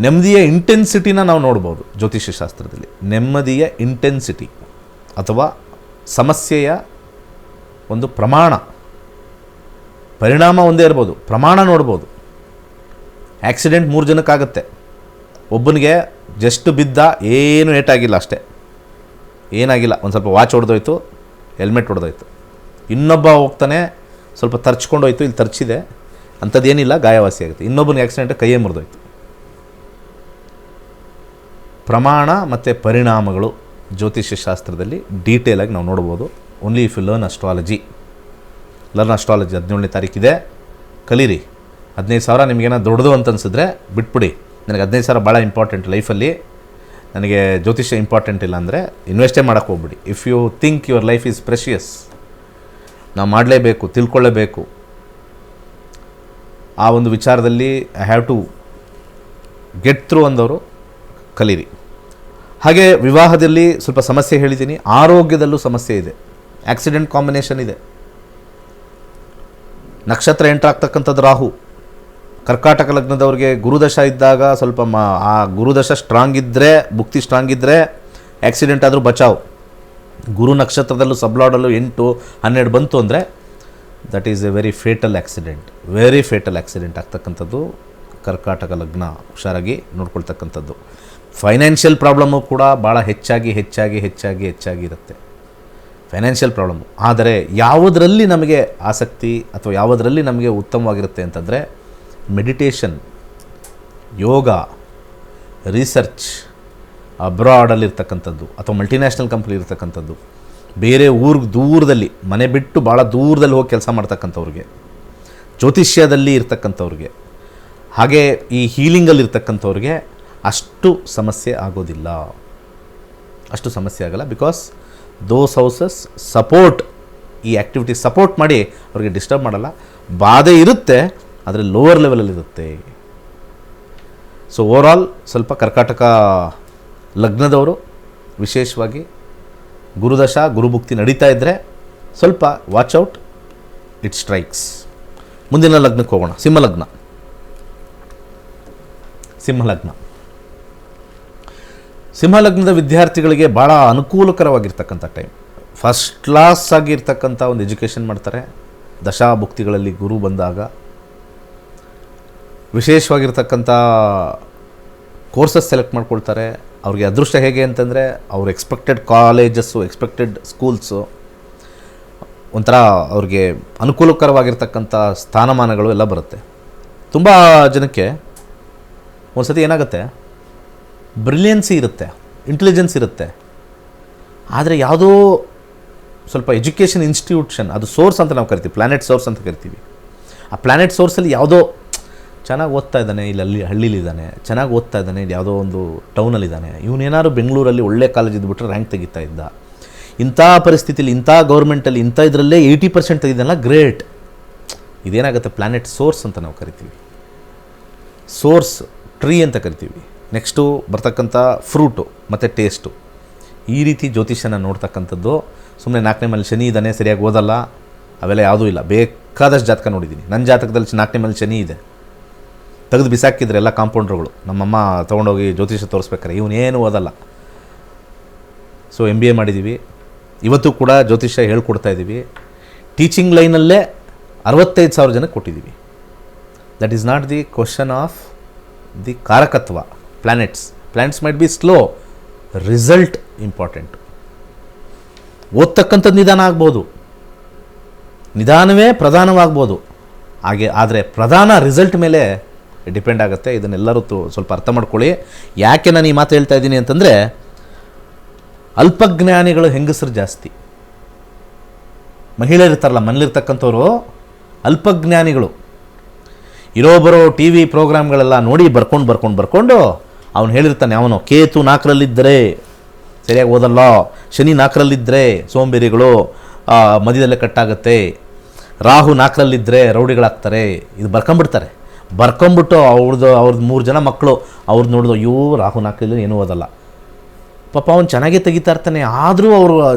ನೆಮ್ಮದಿಯ ಇಂಟೆನ್ಸಿಟಿನ ನಾವು ನೋಡ್ಬೋದು ಜ್ಯೋತಿಷ್ಯ ಶಾಸ್ತ್ರದಲ್ಲಿ. ನೆಮ್ಮದಿಯ ಇಂಟೆನ್ಸಿಟಿ ಅಥವಾ ಸಮಸ್ಯೆಯ ಒಂದು ಪ್ರಮಾಣ, ಪರಿಣಾಮ ಒಂದೇ ಇರ್ಬೋದು, ಪ್ರಮಾಣ ನೋಡ್ಬೋದು. ಆ್ಯಕ್ಸಿಡೆಂಟ್ 3 ಜನಕ್ಕಾಗುತ್ತೆ. ಒಬ್ಬನಿಗೆ ಜಸ್ಟ್ ಬಿದ್ದ, ಏನು ಏಟಾಗಿಲ್ಲ, ಅಷ್ಟೇ, ಏನಾಗಿಲ್ಲ, ಒಂದು ಸ್ವಲ್ಪ ವಾಚ್ ಹೊಡೆದೋಯ್ತು, ಹೆಲ್ಮೆಟ್ ಹೊಡೆದೋಯ್ತು. ಇನ್ನೊಬ್ಬ ಹೋಗ್ತಾನೆ, ಸ್ವಲ್ಪ ತರ್ಚ್ಕೊಂಡೋಯ್ತು, ಇಲ್ಲಿ ತರ್ಚಿದೆ, ಅಂಥದ್ದೇನಿಲ್ಲ, ಗಾಯವಾಸಿ ಆಗುತ್ತೆ. ಇನ್ನೊಬ್ಬನಿಗೆ ಆ್ಯಕ್ಸಿಡೆಂಟ್ ಕೈಯೇ ಮುರಿದೋಯ್ತು. ಪ್ರಮಾಣ ಮತ್ತು ಪರಿಣಾಮಗಳು ಜ್ಯೋತಿಷ್ಯ ಶಾಸ್ತ್ರದಲ್ಲಿ ಡೀಟೇಲಾಗಿ ನಾವು ನೋಡ್ಬೋದು. Only if you learn astrology. 17ನೇ ತಾರೀಕಿದೆ, ಕಲೀರಿ. 15,000 ನಿಮಗೇನೋ ದೊಡ್ಡದು ಅಂತ ಅನಿಸಿದ್ರೆ ಬಿಟ್ಬಿಡಿ. ನನಗೆ 15,000 ಭಾಳ ಇಂಪಾರ್ಟೆಂಟ್ ಲೈಫಲ್ಲಿ, ನನಗೆ ಜ್ಯೋತಿಷ್ಯ ಇಂಪಾರ್ಟೆಂಟ್ ಇಲ್ಲ ಅಂದರೆ ಇನ್ವೆಸ್ಟೇ ಮಾಡೋಕ್ಕೆ ಹೋಗ್ಬಿಡಿ. If you think your life is precious, ನಾವು ಮಾಡಲೇಬೇಕು, ತಿಳ್ಕೊಳ್ಳೇಬೇಕು, ಆ ಒಂದು ವಿಚಾರದಲ್ಲಿ I have to get through ಅಂದವರು ಕಲೀರಿ. ಹಾಗೆ ವಿವಾಹದಲ್ಲಿ ಸ್ವಲ್ಪ ಸಮಸ್ಯೆ ಹೇಳಿದ್ದೀನಿ. ಆರೋಗ್ಯದಲ್ಲೂ ಸಮಸ್ಯೆ ಇದೆ, ಆಕ್ಸಿಡೆಂಟ್ ಕಾಂಬಿನೇಷನ್ ಇದೆ. ನಕ್ಷತ್ರ ಎಂಟ್ರಾಗ್ತಕ್ಕಂಥದ್ದು ರಾಹು. ಕರ್ಕಾಟಕ ಲಗ್ನದವ್ರಿಗೆ ಗುರುದಶ ಇದ್ದಾಗ ಸ್ವಲ್ಪ ಆ ಗುರುದಶ ಸ್ಟ್ರಾಂಗ್ ಇದ್ದರೆ, ಭುಕ್ತಿ ಸ್ಟ್ರಾಂಗ್ ಇದ್ದರೆ ಆಕ್ಸಿಡೆಂಟ್ ಆದರೂ ಬಚಾವ್. ಗುರು ನಕ್ಷತ್ರದಲ್ಲೂ ಸಬ್ಲಾಡಲ್ಲೂ 8, 12 ಬಂತು ಅಂದರೆ that is a very fatal accident ಆಗ್ತಕ್ಕಂಥದ್ದು ಕರ್ಕಾಟಕ ಲಗ್ನ. ಹುಷಾರಾಗಿ ನೋಡ್ಕೊಳ್ತಕ್ಕಂಥದ್ದು. ಫೈನಾನ್ಷಿಯಲ್ ಪ್ರಾಬ್ಲಮ್ಮು ಕೂಡ ಭಾಳ ಹೆಚ್ಚಾಗಿ ಇರುತ್ತೆ, ಫೈನಾನ್ಷಿಯಲ್ ಪ್ರಾಬ್ಲಮ್ಮು. ಆದರೆ ಯಾವುದರಲ್ಲಿ ನಮಗೆ ಆಸಕ್ತಿ ಅಥವಾ ಯಾವುದರಲ್ಲಿ ನಮಗೆ ಉತ್ತಮವಾಗಿರುತ್ತೆ ಅಂತಂದರೆ ಮೆಡಿಟೇಷನ್, ಯೋಗ, ರಿಸರ್ಚ್, ಅಬ್ರಾಡಲ್ಲಿರ್ತಕ್ಕಂಥದ್ದು ಅಥವಾ ಮಲ್ಟಿನ್ಯಾಷನಲ್ ಕಂಪ್ನಿ ಇರ್ತಕ್ಕಂಥದ್ದು, ಬೇರೆ ಊರಿಗೆ ದೂರದಲ್ಲಿ, ಮನೆ ಬಿಟ್ಟು ಭಾಳ ದೂರದಲ್ಲಿ ಹೋಗಿ ಕೆಲಸ ಮಾಡ್ತಕ್ಕಂಥವ್ರಿಗೆ, ಜ್ಯೋತಿಷ್ಯದಲ್ಲಿ ಇರ್ತಕ್ಕಂಥವ್ರಿಗೆ, ಹಾಗೆ ಈ ಹೀಲಿಂಗಲ್ಲಿರ್ತಕ್ಕಂಥವ್ರಿಗೆ ಅಷ್ಟು ಸಮಸ್ಯೆ ಆಗೋದಿಲ್ಲ, ಅಷ್ಟು ಸಮಸ್ಯೆ ಆಗಲ್ಲ. ಬಿಕಾಸ್ ದೋಸ್ ಹೌಸಸ್ ಸಪೋರ್ಟ್, ಈ ಆ್ಯಕ್ಟಿವಿಟಿ ಸಪೋರ್ಟ್ ಮಾಡಿ ಅವ್ರಿಗೆ ಡಿಸ್ಟರ್ಬ್ ಮಾಡಲ್ಲ. ಬಾಧೆ ಇರುತ್ತೆ, ಆದರೆ ಲೋವರ್ ಲೆವೆಲಲ್ಲಿರುತ್ತೆ. ಸೊ ಓವರಾಲ್ ಸ್ವಲ್ಪ ಕರ್ಕಾಟಕ ಲಗ್ನದವರು ವಿಶೇಷವಾಗಿ ಗುರುದಶ ಗುರುಭುಕ್ತಿ ನಡೀತಾ ಇದ್ದರೆ ಸ್ವಲ್ಪ ವಾಚ್ ಔಟ್, ಇಟ್ ಸ್ಟ್ರೈಕ್ಸ್. ಮುಂದಿನ ಲಗ್ನಕ್ಕೆ ಹೋಗೋಣ. ಸಿಂಹಲಗ್ನದ ವಿದ್ಯಾರ್ಥಿಗಳಿಗೆ ಭಾಳ ಅನುಕೂಲಕರವಾಗಿರ್ತಕ್ಕಂಥ ಟೈಮ್. ಫಸ್ಟ್ ಕ್ಲಾಸ್ ಆಗಿರ್ತಕ್ಕಂಥ ಒಂದು ಎಜುಕೇಷನ್ ಮಾಡ್ತಾರೆ. ದಶಾಭುಕ್ತಿಗಳಲ್ಲಿ ಗುರು ಬಂದಾಗ ವಿಶೇಷವಾಗಿರ್ತಕ್ಕಂಥ ಕೋರ್ಸಸ್ ಸೆಲೆಕ್ಟ್ ಮಾಡ್ಕೊಳ್ತಾರೆ. ಅವ್ರಿಗೆ ಅದೃಷ್ಟ ಹೇಗೆ ಅಂತಂದರೆ ಅವ್ರು ಎಕ್ಸ್ಪೆಕ್ಟೆಡ್ ಕಾಲೇಜಸ್ಸು, ಎಕ್ಸ್ಪೆಕ್ಟೆಡ್ ಸ್ಕೂಲ್ಸು, ಒಂಥರ ಅವ್ರಿಗೆ ಅನುಕೂಲಕರವಾಗಿರ್ತಕ್ಕಂಥ ಸ್ಥಾನಮಾನಗಳು ಎಲ್ಲ ಬರುತ್ತೆ. ತುಂಬ ಜನಕ್ಕೆ ಒಂದು ಸತಿ ಏನಾಗುತ್ತೆ, ಬ್ರಿಲಿಯನ್ಸಿ ಇರುತ್ತೆ, ಇಂಟೆಲಿಜೆನ್ಸ್ ಇರುತ್ತೆ, ಆದರೆ ಯಾವುದೋ ಸ್ವಲ್ಪ ಎಜುಕೇಷನ್ ಇನ್ಸ್ಟಿಟ್ಯೂಷನ್, ಅದು ಸೋರ್ಸ್ ಅಂತ ನಾವು ಕರಿತೀವಿ, ಪ್ಲ್ಯಾನೆಟ್ ಸೋರ್ಸ್ ಅಂತ ಕರಿತೀವಿ. ಆ ಪ್ಲ್ಯಾನೆಟ್ ಸೋರ್ಸಲ್ಲಿ ಯಾವುದೋ ಚೆನ್ನಾಗಿ ಓದ್ತಾ ಇದ್ದಾನೆ, ಇಲ್ಲಿ ಹಳ್ಳಿಲಿದ್ದಾನೆ, ಚೆನ್ನಾಗಿ ಓದ್ತಾ ಇದ್ದಾನೆ, ಇಲ್ಲಿ ಯಾವುದೋ ಒಂದು ಟೌನಲ್ಲಿದ್ದಾನೆ, ಇವನೇನಾದ್ರು ಬೆಂಗಳೂರಲ್ಲಿ ಒಳ್ಳೆ ಕಾಲೇಜ್ ಇದ್ಬಿಟ್ರೆ ರ್ಯಾಂಕ್ ತೆಗಿತಾ ಇದ್ದ. ಇಂಥ ಪರಿಸ್ಥಿತಿಲಿ, ಇಂಥ ಗೌರ್ಮೆಂಟಲ್ಲಿ, ಇಂಥ ಇದರಲ್ಲೇ 80% ತೆಗಿದ್ದಾನಲ್ಲ, ಗ್ರೇಟ್. ಇದೇನಾಗುತ್ತೆ, ಪ್ಲ್ಯಾನೆಟ್ ಸೋರ್ಸ್ ಅಂತ ನಾವು ಕರಿತೀವಿ, ಸೋರ್ಸ್ ಟ್ರೀ ಅಂತ ಕರಿತೀವಿ. ನೆಕ್ಸ್ಟು ಬರ್ತಕ್ಕಂಥ ಫ್ರೂಟು ಮತ್ತು ಟೇಸ್ಟು. ಈ ರೀತಿ ಜ್ಯೋತಿಷ್ಯನ ನೋಡ್ತಕ್ಕಂಥದ್ದು. ಸುಮ್ಮನೆ 4ನೇ ಮನೇಲಿ ಶನಿ ಇದ್ದಾನೆ, ಸರಿಯಾಗಿ ಓದಲ್ಲ, ಅವೆಲ್ಲ ಯಾವುದೂ ಇಲ್ಲ. ಬೇಕಾದಷ್ಟು ಜಾತಕ ನೋಡಿದ್ದೀನಿ. ನನ್ನ ಜಾತಕದಲ್ಲಿ 4ನೇ ಮನೇಲಿ ಶನಿ ಇದೆ, ತೆಗೆದು ಬಿಸಾಕಿದ್ರೆ ಎಲ್ಲ ಕಾಂಪೌಂಡ್ರುಗಳು. ನಮ್ಮಮ್ಮ ತೊಗೊಂಡೋಗಿ ಜ್ಯೋತಿಷ್ಯ ತೋರಿಸ್ಬೇಕಾರೆ ಇವನೇನು ಓದಲ್ಲ. ಸೊ MBA ಮಾಡಿದ್ದೀವಿ, ಇವತ್ತು ಕೂಡ ಜ್ಯೋತಿಷ್ಯ ಹೇಳ್ಕೊಡ್ತಾ ಇದ್ದೀವಿ. ಟೀಚಿಂಗ್ ಲೈನಲ್ಲೇ 65,000 ಜನಕ್ಕೆ ಕೊಟ್ಟಿದ್ದೀವಿ. That is not the question of the ಕಾರಕತ್ವ. Planets might be slow, result important. ಓದ್ತಕ್ಕಂಥದ್ದು ನಿಧಾನ ಆಗ್ಬೋದು, ನಿಧಾನವೇ ಪ್ರಧಾನವಾಗ್ಬೋದು. ಹಾಗೆ ಆದರೆ ಪ್ರಧಾನ ರಿಸಲ್ಟ್ ಮೇಲೆ ಡಿಪೆಂಡ್ ಆಗುತ್ತೆ. ಇದನ್ನೆಲ್ಲರೂ ಸ್ವಲ್ಪ ಅರ್ಥ ಮಾಡ್ಕೊಳ್ಳಿ. ಯಾಕೆ ನಾನು ಈ ಮಾತು ಹೇಳ್ತಾ ಇದ್ದೀನಿ ಅಂತಂದರೆ, ಅಲ್ಪಜ್ಞಾನಿಗಳು ಹೆಂಗಸರು ಜಾಸ್ತಿ. ಮಹಿಳೆಯರು ಇರ್ತಾರಲ್ಲ ಮನೇಲಿರ್ತಕ್ಕಂಥವ್ರು ಅಲ್ಪಜ್ಞಾನಿಗಳು. ಇರೋಬರೋ ಟಿ ವಿ ಪ್ರೋಗ್ರಾಮ್ಗಳೆಲ್ಲ ನೋಡಿ ಬರ್ಕೊಂಡು ಅವನು ಹೇಳಿರ್ತಾನೆ, ಅವನು ಕೇತು 4ರಲ್ಲಿದ್ದರೆ ಸರಿಯಾಗಿ ಓದಲ್ಲ, ಶನಿ 4ರಲ್ಲಿದ್ದರೆ ಸೋಂಬೇರಿಗಳು, ಮಧ್ಯದಲ್ಲೇ ಕಟ್ಟಾಗುತ್ತೆ, ರಾಹು 4ರಲ್ಲಿದ್ದರೆ ರೌಡಿಗಳಾಗ್ತಾರೆ. ಇದು ಬರ್ಕೊಂಬಿಟ್ಟು ಅವ್ರದ್ದು 3 ಜನ ಮಕ್ಕಳು ಅವ್ರದ್ದು ನೋಡಿದ್ರು, ಅಯ್ಯೋ ರಾಹು 4ರಲ್ಲಿ ಏನೂ ಓದಲ್ಲ, ಪಾಪ ಅವ್ನು ಚೆನ್ನಾಗೇ ತೆಗಿತಾ ಇರ್ತಾನೆ, ಆದರೂ ಅವ್ರ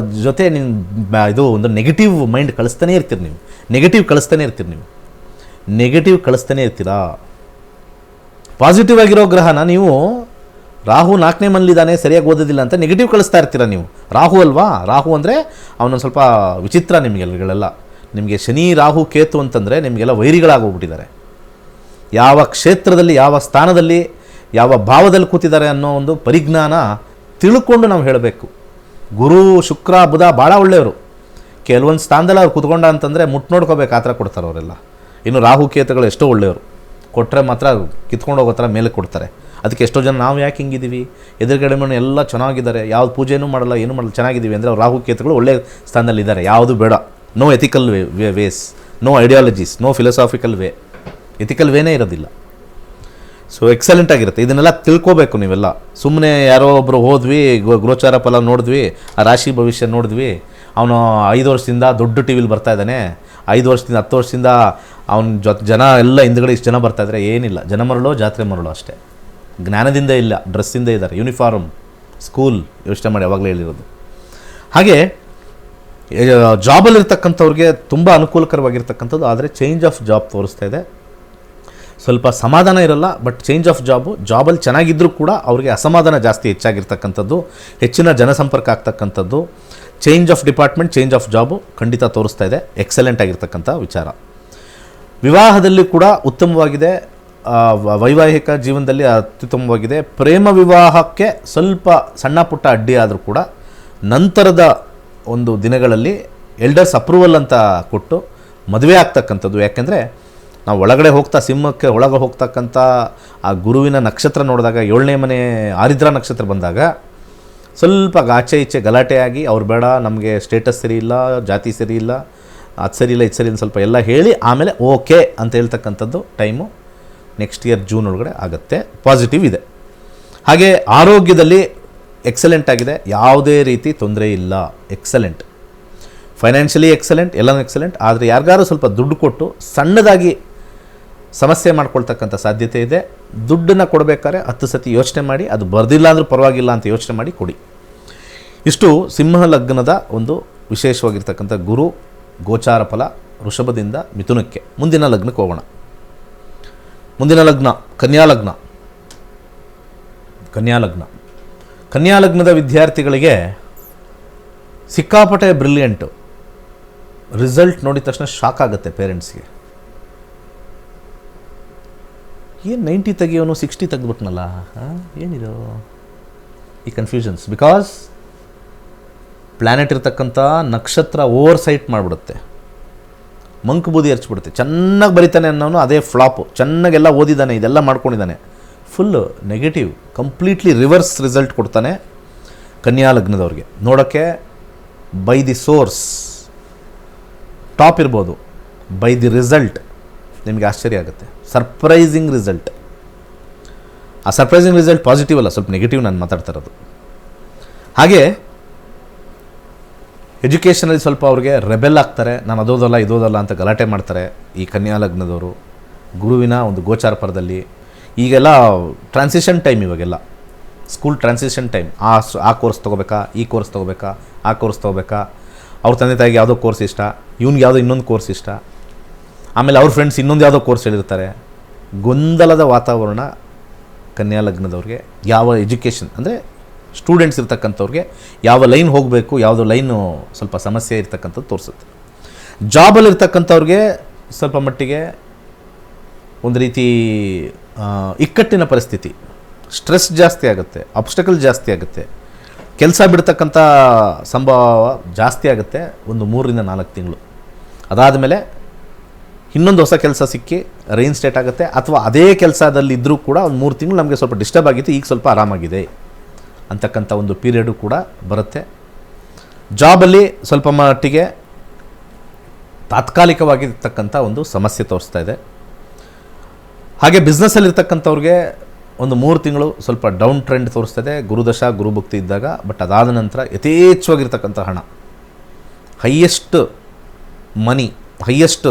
ಜೊತೆ ಇದು ಒಂದು ನೆಗೆಟಿವ್ ಮೈಂಡ್ ಕಳಿಸ್ತಾನೆ ಇರ್ತೀರಿ ನೀವು. ನೆಗೆಟಿವ್ ಕಳಿಸ್ತಾನೆ ಇರ್ತೀರಾ. ಪಾಸಿಟಿವ್ ಆಗಿರೋ ಗ್ರಹನ ನೀವು, ರಾಹು 4ನೇ ಮನೇಲಿದ್ದಾನೆ ಸರಿಯಾಗಿ ಓದೋದಿಲ್ಲ ಅಂತ ನೆಗೆಟಿವ್ ಕಳಿಸ್ತಾ ಇರ್ತೀರ ನೀವು. ರಾಹು ಅಲ್ವಾ, ರಾಹು ಅಂದರೆ ಅವನೊಂದು ಸ್ವಲ್ಪ ವಿಚಿತ್ರ. ನಿಮಗೆಲ್ಲಗಳೆಲ್ಲ ನಿಮಗೆ ಶನಿ ರಾಹು ಕೇತು ಅಂತಂದರೆ ನಿಮಗೆಲ್ಲ ವೈರಿಗಳಾಗೋಗ್ಬಿಟ್ಟಿದ್ದಾರೆ. ಯಾವ ಕ್ಷೇತ್ರದಲ್ಲಿ, ಯಾವ ಸ್ಥಾನದಲ್ಲಿ, ಯಾವ ಭಾವದಲ್ಲಿ ಕೂತಿದ್ದಾರೆ ಅನ್ನೋ ಒಂದು ಪರಿಜ್ಞಾನ ತಿಳ್ಕೊಂಡು ನಾವು ಹೇಳಬೇಕು. ಗುರು ಶುಕ್ರ ಬುಧ ಭಾಳ ಒಳ್ಳೆಯವರು. ಕೆಲವೊಂದು ಸ್ಥಾನದಲ್ಲಿ ಅವ್ರು ಕೂತ್ಕೊಂಡ ಅಂತಂದರೆ ನೋಡ್ಕೋಬೇಕು, ಆ ಥರ ಕೊಡ್ತಾರೆ ಅವರೆಲ್ಲ. ಇನ್ನು ರಾಹು ಕೇತುಗಳು ಎಷ್ಟೋ ಒಳ್ಳೆಯವರು, ಕೊಟ್ಟರೆ ಮಾತ್ರ ಕಿತ್ಕೊಂಡು ಹೋಗೋ ಥರ ಮೇಲೆ ಕೊಡ್ತಾರೆ. ಅದಕ್ಕೆ ಎಷ್ಟೋ ಜನ ನಾವು ಯಾಕೆ ಹಿಂಗಿದ್ದೀವಿ, ಎದುರುಗಡೆ ಮಣ್ಣು ಎಲ್ಲ ಚೆನ್ನಾಗಿದ್ದಾರೆ, ಯಾವ್ದು ಪೂಜೆನೂ ಮಾಡಲ್ಲ, ಏನೂ ಮಾಡಲ್ಲ, ಚೆನ್ನಾಗಿದ್ದೀವಿ ಅಂದರೆ ಅವ್ರು ರಾಹು ಕೇತುಗಳು ಒಳ್ಳೆಯ ಸ್ಥಾನದಲ್ಲಿದ್ದಾರೆ. ಯಾವುದು ಬೇಡ, no ethical ways, no ideologies, no philosophical way, ethical ವೇನೇ ಇರೋದಿಲ್ಲ. ಸೊ ಎಕ್ಸಲೆಂಟ್ ಆಗಿರುತ್ತೆ. ಇದನ್ನೆಲ್ಲ ತಿಳ್ಕೋಬೇಕು ನೀವೆಲ್ಲ. ಸುಮ್ಮನೆ ಯಾರೋ ಒಬ್ಬರು ಹೋದ್ವಿ, ಗೋಚಾರ ಫಲ ನೋಡಿದ್ವಿ, ಆ ರಾಶಿ ಭವಿಷ್ಯ ನೋಡಿದ್ವಿ, ಅವನು 5 ವರ್ಷದಿಂದ ದೊಡ್ಡ ಟಿ ವಿಲಿ ಬರ್ತಾ ಇದ್ದಾನೆ, 5 ವರ್ಷದಿಂದ 10 ವರ್ಷದಿಂದ ಅವನ ಜನ ಎಲ್ಲ ಹಿಂದ್ಗಡೆ ಇಷ್ಟು ಜನ ಬರ್ತಾಯಿದ್ರೆ ಏನಿಲ್ಲ. ಜನ ಮರಳೋ ಜಾತ್ರೆ ಮರಳೋ ಅಷ್ಟೇ. ಜ್ಞಾನದಿಂದ ಇಲ್ಲ, ಡ್ರೆಸ್ಸಿಂದ ಇದ್ದಾರೆ, ಯೂನಿಫಾರ್ಮ್, ಸ್ಕೂಲ್ ಯೋಚನೆ ಮಾಡಿ ಯಾವಾಗಲೇ ಹೇಳಿರೋದು. ಹಾಗೆ ಜಾಬಲ್ಲಿರ್ತಕ್ಕಂಥವ್ರಿಗೆ ತುಂಬ ಅನುಕೂಲಕರವಾಗಿರ್ತಕ್ಕಂಥದ್ದು. ಆದರೆ ಚೇಂಜ್ ಆಫ್ ಜಾಬ್ ತೋರಿಸ್ತಾ ಇದೆ. ಸ್ವಲ್ಪ ಸಮಾಧಾನ ಇರಲ್ಲ, ಬಟ್ ಚೇಂಜ್ ಆಫ್ ಜಾಬಲ್ಲಿ ಚೆನ್ನಾಗಿದ್ದರೂ ಕೂಡ ಅವ್ರಿಗೆ ಅಸಮಾಧಾನ ಜಾಸ್ತಿ ಹೆಚ್ಚಾಗಿರ್ತಕ್ಕಂಥದ್ದು, ಹೆಚ್ಚಿನ ಜನಸಂಪರ್ಕ ಆಗ್ತಕ್ಕಂಥದ್ದು. Change of department, change of job ಖಂಡಿತ ತೋರಿಸ್ತಾ ಇದೆ. ಎಕ್ಸಲೆಂಟ್ ಆಗಿರ್ತಕ್ಕಂಥ ವಿಚಾರ. ವಿವಾಹದಲ್ಲಿ ಕೂಡ ಉತ್ತಮವಾಗಿದೆ, ವೈವಾಹಿಕ ಜೀವನದಲ್ಲಿ ಅತ್ಯುತ್ತಮವಾಗಿದೆ. ಪ್ರೇಮ ವಿವಾಹಕ್ಕೆ ಸ್ವಲ್ಪ ಸಣ್ಣ ಪುಟ್ಟ ಅಡ್ಡಿ ಆದರೂ ಕೂಡ ನಂತರದ ಒಂದು ದಿನಗಳಲ್ಲಿ ಎಲ್ಡರ್ಸ್ ಅಪ್ರೂವಲ್ ಅಂತ ಕೊಟ್ಟು ಮದುವೆ ಆಗ್ತಕ್ಕಂಥದ್ದು. ಯಾಕೆಂದರೆ ನಾವು ಒಳಗಡೆ ಸಿಂಹಕ್ಕೆ ಒಳಗೆ ಹೋಗ್ತಕ್ಕಂಥ ಆ ಗುರುವಿನ ನಕ್ಷತ್ರ ನೋಡಿದಾಗ, 7ನೇ ಮನೆ ಆರಿದ್ರ ನಕ್ಷತ್ರ ಬಂದಾಗ ಸ್ವಲ್ಪ ಆಚೆ ಈಚೆ ಗಲಾಟೆಯಾಗಿ, ಅವ್ರು ಬೇಡ, ನಮಗೆ ಸ್ಟೇಟಸ್ ಸರಿ ಇಲ್ಲ, ಜಾತಿ ಸರಿ ಇಲ್ಲ, ಅದು ಸರಿ ಇಲ್ಲ, ಇದು ಸರಿ ಇಲ್ಲ, ಸ್ವಲ್ಪ ಎಲ್ಲ ಹೇಳಿ ಆಮೇಲೆ ಓಕೆ ಅಂತ ಹೇಳ್ತಕ್ಕಂಥದ್ದು ಟೈಮು ನೆಕ್ಸ್ಟ್ ಇಯರ್ ಜೂನ್ ಒಳಗಡೆ ಆಗುತ್ತೆ. ಪಾಸಿಟಿವ್ ಇದೆ. ಹಾಗೆ ಆರೋಗ್ಯದಲ್ಲಿ ಎಕ್ಸಲೆಂಟ್ ಆಗಿದೆ, ಯಾವುದೇ ರೀತಿ ತೊಂದರೆ ಇಲ್ಲ, ಎಕ್ಸಲೆಂಟ್. ಫೈನಾನ್ಷಿಯಲಿ ಎಕ್ಸಲೆಂಟ್, ಎಲ್ಲನೂ ಎಕ್ಸಲೆಂಟ್. ಆದರೆ ಯಾರಿಗಾರು ಸ್ವಲ್ಪ ದುಡ್ಡು ಕೊಟ್ಟು ಸಣ್ಣದಾಗಿ ಸಮಸ್ಯೆ ಮಾಡ್ಕೊಳ್ತಕ್ಕಂಥ ಸಾಧ್ಯತೆ ಇದೆ. ದುಡ್ಡನ್ನು ಕೊಡಬೇಕಾದ್ರೆ 10 ಸತಿ ಯೋಚನೆ ಮಾಡಿ, ಅದು ಬರ್ದಿಲ್ಲ ಅಂದರೂ ಪರವಾಗಿಲ್ಲ ಅಂತ ಯೋಚನೆ ಮಾಡಿ ಕೊಡಿ. ಇಷ್ಟು ಸಿಂಹ ಲಗ್ನದ ಒಂದು ವಿಶೇಷವಾಗಿರ್ತಕ್ಕಂಥ ಗುರು ಗೋಚಾರ ಫಲ ವೃಷಭದಿಂದ ಮಿಥುನಕ್ಕೆ. ಮುಂದಿನ ಲಗ್ನಕ್ಕೆ ಹೋಗೋಣ. ಮುಂದಿನ ಲಗ್ನ ಕನ್ಯಾ ಲಗ್ನದ ವಿದ್ಯಾರ್ಥಿಗಳಿಗೆ ಸಿಕ್ಕಾಪಟ್ಟೆ ಬ್ರಿಲಿಯಂಟು. ರಿಸಲ್ಟ್ ನೋಡಿದ ತಕ್ಷಣ ಶಾಕ್ ಆಗುತ್ತೆ ಪೇರೆಂಟ್ಸ್ಗೆ. ಏನು 90 ತೆಗಿಯೋನು 60 ತೆಗೆದ್ಬಿಟ್ನಲ್ಲ, ಏನಿದು ಈ ಕನ್ಫ್ಯೂಷನ್ಸ್? ಬಿಕಾಸ್ ಪ್ಲ್ಯಾನೆಟ್ ಇರ್ತಕ್ಕಂಥ ನಕ್ಷತ್ರ ಓವರ್ ಸೈಟ್ ಮಾಡಿಬಿಡುತ್ತೆ, ಮಂಕು ಬೂದಿ ಹರ್ಚ್ಬಿಡುತ್ತೆ. ಚೆನ್ನಾಗಿ ಬರಿತಾನೆ ಅನ್ನೋನು ಅದೇ ಫ್ಲಾಪು. ಚೆನ್ನಾಗೆಲ್ಲ ಓದಿದ್ದಾನೆ, ಇದೆಲ್ಲ ಮಾಡ್ಕೊಂಡಿದ್ದಾನೆ, full negative, completely reverse result ಕೊಡ್ತಾನೆ. ಕನ್ಯಾ ಲಗ್ನದವ್ರಿಗೆ ನೋಡೋಕ್ಕೆ ಬೈ ದಿ ಸೋರ್ಸ್ ಟಾಪ್ ಇರ್ಬೋದು, ಬೈ ದಿ ರಿಸಲ್ಟ್ ನಿಮಗೆ ಆಶ್ಚರ್ಯ ಆಗುತ್ತೆ. Surprising result. ಆ ಸರ್ಪ್ರೈಸಿಂಗ್ ರಿಸಲ್ಟ್ ಪಾಸಿಟಿವ್ ಅಲ್ಲ, ಸ್ವಲ್ಪ ನೆಗೆಟಿವ್ ನಾನು ಮಾತಾಡ್ತಾ ಇರೋದು. ಹಾಗೆ ಎಜುಕೇಷನಲ್ಲಿ ಸ್ವಲ್ಪ ಅವ್ರಿಗೆ ರೆಬೆಲ್ ಆಗ್ತಾರೆ, ನಾನು ಅದೋದಲ್ಲ ಇದೋದಲ್ಲ ಅಂತ ಗಲಾಟೆ ಮಾಡ್ತಾರೆ ಈ ಕನ್ಯಾ ಲಗ್ನದವರು. ಗುರುವಿನ ಒಂದು ಗೋಚಾರ ಪರದಲ್ಲಿ ಈಗೆಲ್ಲ ಟ್ರಾನ್ಸಿಷನ್ ಟೈಮ್, ಇವಾಗೆಲ್ಲ ಸ್ಕೂಲ್ ಟ್ರಾನ್ಸಿಷನ್ ಟೈಮ್. ಆ ಕೋರ್ಸ್ ತೊಗೋಬೇಕಾ, ಈ ಕೋರ್ಸ್ ತೊಗೋಬೇಕಾ, ಆ ಕೋರ್ಸ್ ತೊಗೋಬೇಕಾ, ಅವ್ರ ತಂದೆ ತಾಯಿಗೆ ಯಾವುದೋ ಕೋರ್ಸ್ ಇಷ್ಟ, ಇವ್ನಿಗೆ ಯಾವುದೋ ಇನ್ನೊಂದು ಕೋರ್ಸ್ ಇಷ್ಟ, ಆಮೇಲೆ ಅವ್ರ ಫ್ರೆಂಡ್ಸ್ ಇನ್ನೊಂದು ಯಾವುದೋ ಕೋರ್ಸ್ ಹೇಳಿರ್ತಾರೆ. ಗೊಂದಲದ ವಾತಾವರಣ ಕನ್ಯಾ ಲಗ್ನದವ್ರಿಗೆ. ಯಾವ ಎಜುಕೇಷನ್ ಅಂದರೆ ಸ್ಟೂಡೆಂಟ್ಸ್ ಇರ್ತಕ್ಕಂಥವ್ರಿಗೆ ಯಾವ ಲೈನ್ ಹೋಗಬೇಕು, ಯಾವುದೋ ಲೈನು ಸ್ವಲ್ಪ ಸಮಸ್ಯೆ ಇರ್ತಕ್ಕಂಥದ್ದು ತೋರಿಸುತ್ತೆ. ಜಾಬಲ್ಲಿರ್ತಕ್ಕಂಥವ್ರಿಗೆ ಸ್ವಲ್ಪ ಮಟ್ಟಿಗೆ ಒಂದು ರೀತಿ ಇಕ್ಕಟ್ಟಿನ ಪರಿಸ್ಥಿತಿ, ಸ್ಟ್ರೆಸ್ ಜಾಸ್ತಿ ಆಗುತ್ತೆ, ಆಬ್ಸ್ಟಕಲ್ ಜಾಸ್ತಿ ಆಗುತ್ತೆ, ಕೆಲಸ ಬಿಡ್ತಕ್ಕಂಥ ಸಂಭವ ಜಾಸ್ತಿ ಆಗುತ್ತೆ ಒಂದು 3 ರಿಂದ 4 ತಿಂಗಳು. ಅದಾದಮೇಲೆ ಇನ್ನೊಂದು ಹೊಸ ಕೆಲಸ ಸಿಕ್ಕಿ ರೈನ್ಸ್ಟೇಟ್ ಆಗುತ್ತೆ, ಅಥವಾ ಅದೇ ಕೆಲಸದಲ್ಲಿ ಇದ್ದರೂ ಕೂಡ ಒಂದು 3 ತಿಂಗಳು ನಮಗೆ ಸ್ವಲ್ಪ ಡಿಸ್ಟರ್ಬ್ ಆಗಿತ್ತು, ಈಗ ಸ್ವಲ್ಪ ಆರಾಮಾಗಿದೆ ಅಂತಕ್ಕಂಥ ಒಂದು ಪೀರಿಯಡು ಕೂಡ ಬರುತ್ತೆ. ಜಾಬಲ್ಲಿ ಸ್ವಲ್ಪ ಮಟ್ಟಿಗೆ ತಾತ್ಕಾಲಿಕವಾಗಿರ್ತಕ್ಕಂಥ ಒಂದು ಸಮಸ್ಯೆ ತೋರಿಸ್ತಾ ಇದೆ. ಹಾಗೆ ಬಿಸ್ನೆಸ್ಸಲ್ಲಿರ್ತಕ್ಕಂಥವ್ರಿಗೆ ಒಂದು 3 ತಿಂಗಳು ಸ್ವಲ್ಪ ಡೌನ್ ಟ್ರೆಂಡ್ ತೋರಿಸ್ತದೆ ಗುರುದಶ ಗುರುಭಕ್ತಿ ಇದ್ದಾಗ. ಬಟ್ ಅದಾದ ನಂತರ ಯಥೇಚ್ಛವಾಗಿರ್ತಕ್ಕಂಥ ಹಣ, ಹೈಯೆಸ್ಟ್ ಮನಿ, ಹೈಯೆಸ್ಟ್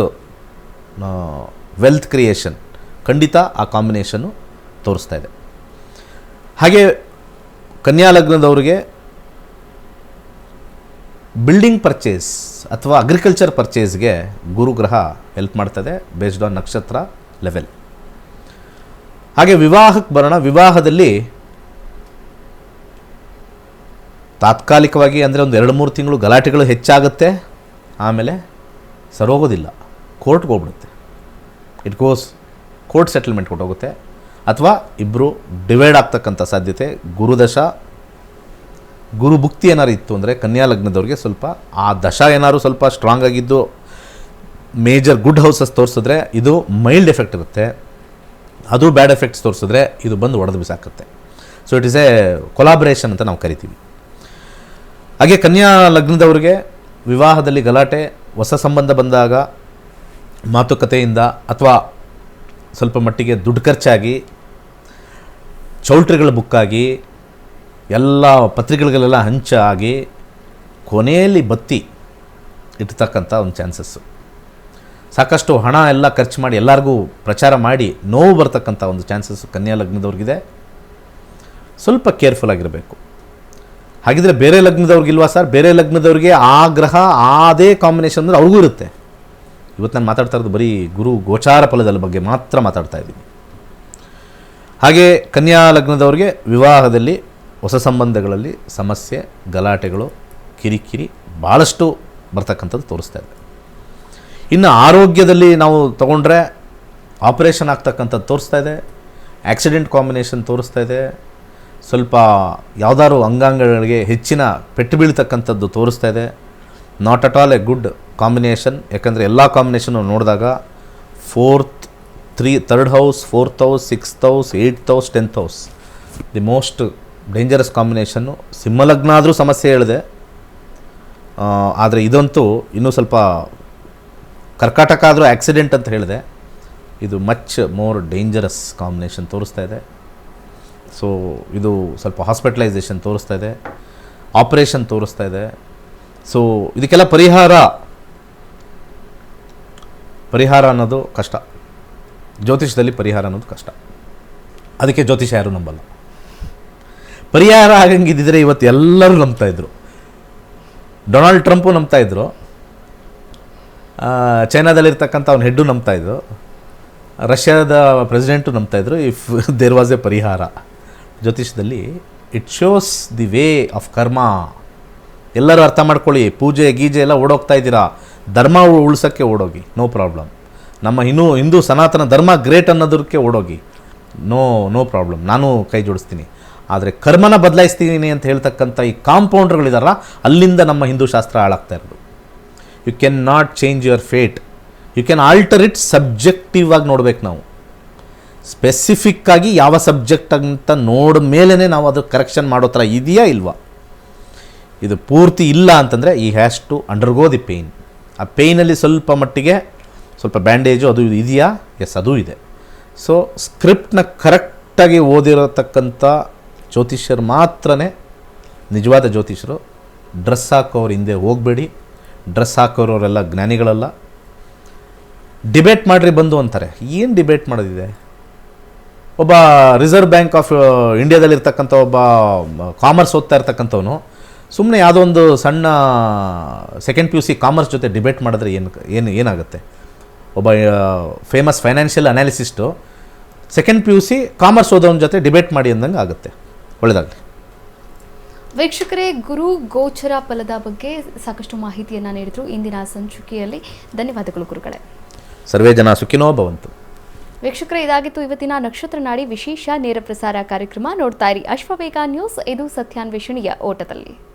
ವೆಲ್ತ್ ಕ್ರಿಯೇಷನ್ ಖಂಡಿತ ಆ ಕಾಂಬಿನೇಷನ್ನು ತೋರಿಸ್ತಾ ಇದೆ. ಹಾಗೆ ಕನ್ಯಾ ಲಗ್ನದವರಿಗೆ ಬಿಲ್ಡಿಂಗ್ ಪರ್ಚೇಸ್ ಅಥವಾ ಅಗ್ರಿಕಲ್ಚರ್ ಪರ್ಚೇಸ್ಗೆ ಗುರುಗ್ರಹ ಹೆಲ್ಪ್ ಮಾಡ್ತದೆ ಬೇಸ್ಡ್ ಆನ್ ನಕ್ಷತ್ರ ಲೆವೆಲ್. ಹಾಗೆ ವಿವಾಹಕ್ಕೆ ಬರೋಣ. ವಿವಾಹದಲ್ಲಿ ತಾತ್ಕಾಲಿಕವಾಗಿ ಅಂದರೆ ಒಂದು 2-3 ತಿಂಗಳು ಗಲಾಟೆಗಳು ಹೆಚ್ಚಾಗುತ್ತೆ, ಆಮೇಲೆ ಸರೋಗೋದಿಲ್ಲ, ಕೋರ್ಟ್ಗೆ ಹೋಗ್ಬಿಡುತ್ತೆ. ಇಟ್ ಗೋಸ್ ಕೋರ್ಟ್ ಸೆಟಲ್ಮೆಂಟ್ ಕೊಟ್ಟೋಗುತ್ತೆ, ಅಥವಾ ಇಬ್ಬರು ಡಿವೈಡ್ ಆಗ್ತಕ್ಕಂಥ ಸಾಧ್ಯತೆ. ಗುರುದಶ ಗುರುಭುಕ್ತಿ ಏನಾರು ಇತ್ತು ಅಂದರೆ ಕನ್ಯಾ ಲಗ್ನದವ್ರಿಗೆ ಸ್ವಲ್ಪ ಆ ದಶ ಏನಾದ್ರು ಸ್ವಲ್ಪ ಸ್ಟ್ರಾಂಗ್ ಆಗಿದ್ದು ಮೇಜರ್ ಗುಡ್ ಹೌಸಸ್ ತೋರಿಸಿದ್ರೆ ಇದು ಮೈಲ್ಡ್ ಎಫೆಕ್ಟ್ ಇರುತ್ತೆ, ಅದು ಬ್ಯಾಡ್ ಎಫೆಕ್ಟ್ಸ್ ತೋರಿಸಿದ್ರೆ ಇದು ಬಂದು ಒಡೆದು ಬಿಸಾಕುತ್ತೆ. So it is a collaboration ಅಂತ ನಾವು ಕರಿತೀವಿ. ಹಾಗೆ ಕನ್ಯಾ ಲಗ್ನದವ್ರಿಗೆ ವಿವಾಹದಲ್ಲಿ ಗಲಾಟೆ, ಹೊಸ ಸಂಬಂಧ ಬಂದಾಗ ಮಾತುಕತೆಯಿಂದ ಅಥವಾ ಸ್ವಲ್ಪ ಮಟ್ಟಿಗೆ ದುಡ್ಡು ಖರ್ಚಾಗಿ, ಚೌಲ್ಟ್ರಿಗಳ ಬುಕ್ಕಾಗಿ, ಎಲ್ಲ ಪತ್ರಿಕೆಗಳಿಗೆಲ್ಲ ಹಂಚಾಗಿ ಕೊನೆಯಲ್ಲಿ ಬತ್ತಿ ಇರ್ತಕ್ಕಂಥ ಒಂದು ಚಾನ್ಸಸ್ಸು. ಸಾಕಷ್ಟು ಹಣ ಎಲ್ಲ ಖರ್ಚು ಮಾಡಿ ಎಲ್ಲರಿಗೂ ಪ್ರಚಾರ ಮಾಡಿ ನೋವು ಬರ್ತಕ್ಕಂಥ ಒಂದು ಚಾನ್ಸಸ್ಸು ಕನ್ಯಾ ಲಗ್ನದವ್ರಿಗಿದೆ. ಸ್ವಲ್ಪ ಕೇರ್ಫುಲ್ ಆಗಿರಬೇಕು. ಹಾಗಿದ್ರೆ ಬೇರೆ ಲಗ್ನದವ್ರಿಗಿಲ್ವಾ ಸರ್? ಬೇರೆ ಲಗ್ನದವ್ರಿಗೆ ಆ ಗ್ರಹ ಅದೇ ಕಾಂಬಿನೇಷನ್ ಅಂದರೆ ಅವ್ರಿಗೂ ಇರುತ್ತೆ. ಇವತ್ತು ನಾನು ಮಾತಾಡ್ತಾ ಇರೋದು ಬರೀ ಗುರು ಗೋಚಾರ ಫಲದ ಬಗ್ಗೆ ಮಾತ್ರ ಮಾತಾಡ್ತಾ ಇದ್ದೀನಿ. ಹಾಗೆ ಕನ್ಯಾ ಲಗ್ನದವ್ರಿಗೆ ವಿವಾಹದಲ್ಲಿ ಹೊಸ ಸಂಬಂಧಗಳಲ್ಲಿ ಸಮಸ್ಯೆ, ಗಲಾಟೆಗಳು, ಕಿರಿಕಿರಿ ಭಾಳಷ್ಟು ಬರ್ತಕ್ಕಂಥದ್ದು ತೋರಿಸ್ತಾ ಇದೆ. ಇನ್ನು ಆರೋಗ್ಯದಲ್ಲಿ ನಾವು ತಗೊಂಡ್ರೆ ಆಪರೇಷನ್ ಆಗ್ತಕ್ಕಂಥದ್ದು ತೋರಿಸ್ತಾ ಇದೆ, ಆಕ್ಸಿಡೆಂಟ್ ಕಾಂಬಿನೇಷನ್ ತೋರಿಸ್ತಾ ಇದೆ, ಸ್ವಲ್ಪ ಯಾವುದಾದ್ರು ಅಂಗಾಂಗಗಳಿಗೆ ಹೆಚ್ಚಿನ ಪೆಟ್ಟು ಬೀಳ್ತಕ್ಕಂಥದ್ದು ತೋರಿಸ್ತಾ ಇದೆ. Not at all a good combination. ಯಾಕಂದರೆ ಎಲ್ಲ ಕಾಂಬಿನೇಷನ್ನು ನೋಡಿದಾಗ third house, 4th house, 6th house, 8th house, 10th house the most dangerous combination. ಸಿಂಹಲಗ್ನ ಆದರೂ ಸಮಸ್ಯೆ ಹೇಳಿದೆ, ಆದರೆ ಇದಂತೂ ಇನ್ನೂ ಸ್ವಲ್ಪ ಕರ್ಕಾಟಕ ಆದರೂ ಆಕ್ಸಿಡೆಂಟ್ ಅಂತ ಹೇಳಿದೆ. ಇದು ಮಚ್ ಮೋರ್ ಡೇಂಜರಸ್ ಕಾಂಬಿನೇಷನ್ ತೋರಿಸ್ತಾ ಇದೆ. ಸೊ ಇದು ಸ್ವಲ್ಪ ಹಾಸ್ಪಿಟಲೈಸೇಷನ್ ತೋರಿಸ್ತಾ ಇದೆ, ಆಪರೇಷನ್ ತೋರಿಸ್ತಾ ಇದೆ. ಸೊ ಇದಕ್ಕೆಲ್ಲ ಪರಿಹಾರ ಅನ್ನೋದು ಕಷ್ಟ. ಜ್ಯೋತಿಷದಲ್ಲಿ ಪರಿಹಾರ ಅನ್ನೋದು ಕಷ್ಟ. ಅದಕ್ಕೆ ಜ್ಯೋತಿಷ ಯಾರೂ ನಂಬಲ್ಲ. ಪರಿಹಾರ ಆಗಂಗಿದ್ದಿದ್ರೆ ಇವತ್ತು ಎಲ್ಲರೂ ನಂಬ್ತಾಯಿದ್ರು. ಡೊನಾಲ್ಡ್ ಟ್ರಂಪು ನಂಬ್ತಾಯಿದ್ರು, ಚೈನಾದಲ್ಲಿರ್ತಕ್ಕಂಥ ಅವ್ನ ಹೆಡ್ಡು ನಂಬ್ತಾಯಿದ್ರು, ರಷ್ಯಾದ ಪ್ರೆಸಿಡೆಂಟು ನಂಬ್ತಾಯಿದ್ರು. ಇಫ್ ದೇರ್ ವಾಸ್ ಎ ಪರಿಹಾರ. ಜ್ಯೋತಿಷದಲ್ಲಿ it shows the way of karma. ಎಲ್ಲರೂ ಅರ್ಥ ಮಾಡ್ಕೊಳ್ಳಿ. ಪೂಜೆ ಗೀಜೆ ಎಲ್ಲ ಓಡೋಗ್ತಾ ಇದ್ದೀರಾ, ಧರ್ಮ ಉಳ್ಸೋಕ್ಕೆ ಓಡೋಗಿ, ನೋ ಪ್ರಾಬ್ಲಮ್. ನಮ್ಮ ಹಿಂದೂ ಸನಾತನ ಧರ್ಮ ಗ್ರೇಟ್ ಅನ್ನೋದಕ್ಕೆ ಓಡೋಗಿ, ನೋ ಪ್ರಾಬ್ಲಮ್, ನಾನು ಕೈ ಜೋಡಿಸ್ತೀನಿ. ಆದರೆ ಕರ್ಮನ ಬದಲಾಯಿಸ್ತೀನಿ ಅಂತ ಹೇಳ್ತಕ್ಕಂಥ ಈ ಕಾಂಪೌಂಡರ್ಗಳಿದಾರಲ್ಲ, ಅಲ್ಲಿಂದ ನಮ್ಮ ಹಿಂದೂ ಶಾಸ್ತ್ರ ಹಾಳಾಗ್ತಾ ಇರೋದು. You can not change your fate, you can alter it. Subjective ಆಗಿ ನೋಡ್ಬೇಕು ನಾವು. ಸ್ಪೆಸಿಫಿಕ್ಕಾಗಿ ಯಾವ ಸಬ್ಜೆಕ್ಟ್ ಅಂತ ನೋಡ ಮೇಲೇ ನಾವು ಅದು ಕರೆಕ್ಷನ್ ಮಾಡೋ ಥರ ಇದೆಯಾ ಇಲ್ವಾ. ಇದು ಪೂರ್ತಿ ಇಲ್ಲ ಅಂತಂದರೆ ಈ has to undergo the pain. ಆ ಪೇಯ್ನಲ್ಲಿ ಸ್ವಲ್ಪ ಮಟ್ಟಿಗೆ ಸ್ವಲ್ಪ ಬ್ಯಾಂಡೇಜು ಅದು ಇದು ಇದೆಯಾ? ಎಸ್, ಅದೂ ಇದೆ. ಸೊ ಸ್ಕ್ರಿಪ್ಟ್ನ ಕರೆಕ್ಟಾಗಿ ಓದಿರತಕ್ಕಂಥ ಜ್ಯೋತಿಷ್ಯರು ಮಾತ್ರ ನಿಜವಾದ ಜ್ಯೋತಿಷರು. ಡ್ರೆಸ್ ಹಾಕೋರು ಹಿಂದೆ ಹೋಗಬೇಡಿ. ಡ್ರೆಸ್ ಹಾಕೋರವರೆಲ್ಲ ಜ್ಞಾನಿಗಳಲ್ಲ. ಡಿಬೇಟ್ ಮಾಡಿರಿ ಬಂದು ಅಂತಾರೆ. ಏನು ಡಿಬೇಟ್ ಮಾಡೋದಿದೆ? ಒಬ್ಬ ರಿಸರ್ವ್ ಬ್ಯಾಂಕ್ ಆಫ್ ಇಂಡಿಯಾದಲ್ಲಿರ್ತಕ್ಕಂಥ ಒಬ್ಬ ಕಾಮರ್ಸ್ ಓದ್ತಾ ಇರ್ತಕ್ಕಂಥವನು ಸುಮ್ಮನೆ ಯಾವುದೋ ಒಂದು ಸಣ್ಣ ಸೆಕೆಂಡ್ PUC ಕಾಮರ್ಸ್ ಜೊತೆ ಡಿಬೇಟ್ ಮಾಡಿದ್ರೆ ಏನಾಗುತ್ತೆ? ಒಬ್ಬ famous financial analyst second PUC commerce ಓದೋನ ಜೊತೆ ಡಿಬೇಟ್ ಮಾಡಿ ಅಂದಂಗೆ ಆಗುತ್ತೆ. ಒಳ್ಳೆಯದಾಗಲಿ. ವೀಕ್ಷಕರೇ, ಗುರು ಗೋಚರ ಫಲದ ಬಗ್ಗೆ ಸಾಕಷ್ಟು ಮಾಹಿತಿಯನ್ನು ನೀಡಿದರು ಇಂದಿನ ಸಂಚಿಕೆಯಲ್ಲಿ. ಧನ್ಯವಾದಗಳು ಗುರುಗಳೇ. ಸರ್ವೇ ಜನ ಸುಖಿನೋ ಭವಂತು. ವೀಕ್ಷಕರೇ, ಇದಾಗಿತ್ತು ಇವತ್ತಿನ ನಕ್ಷತ್ರ ನಾಡಿ ವಿಶೇಷ ನೇರ ಪ್ರಸಾರ ಕಾರ್ಯಕ್ರಮ. ನೋಡ್ತಾ ಇರಿ ಅಶ್ವವೇಗ ನ್ಯೂಸ್. ಇದು ಸತ್ಯಾನ್ವೇಷಣೆಯ ಓಟದಲ್ಲಿ.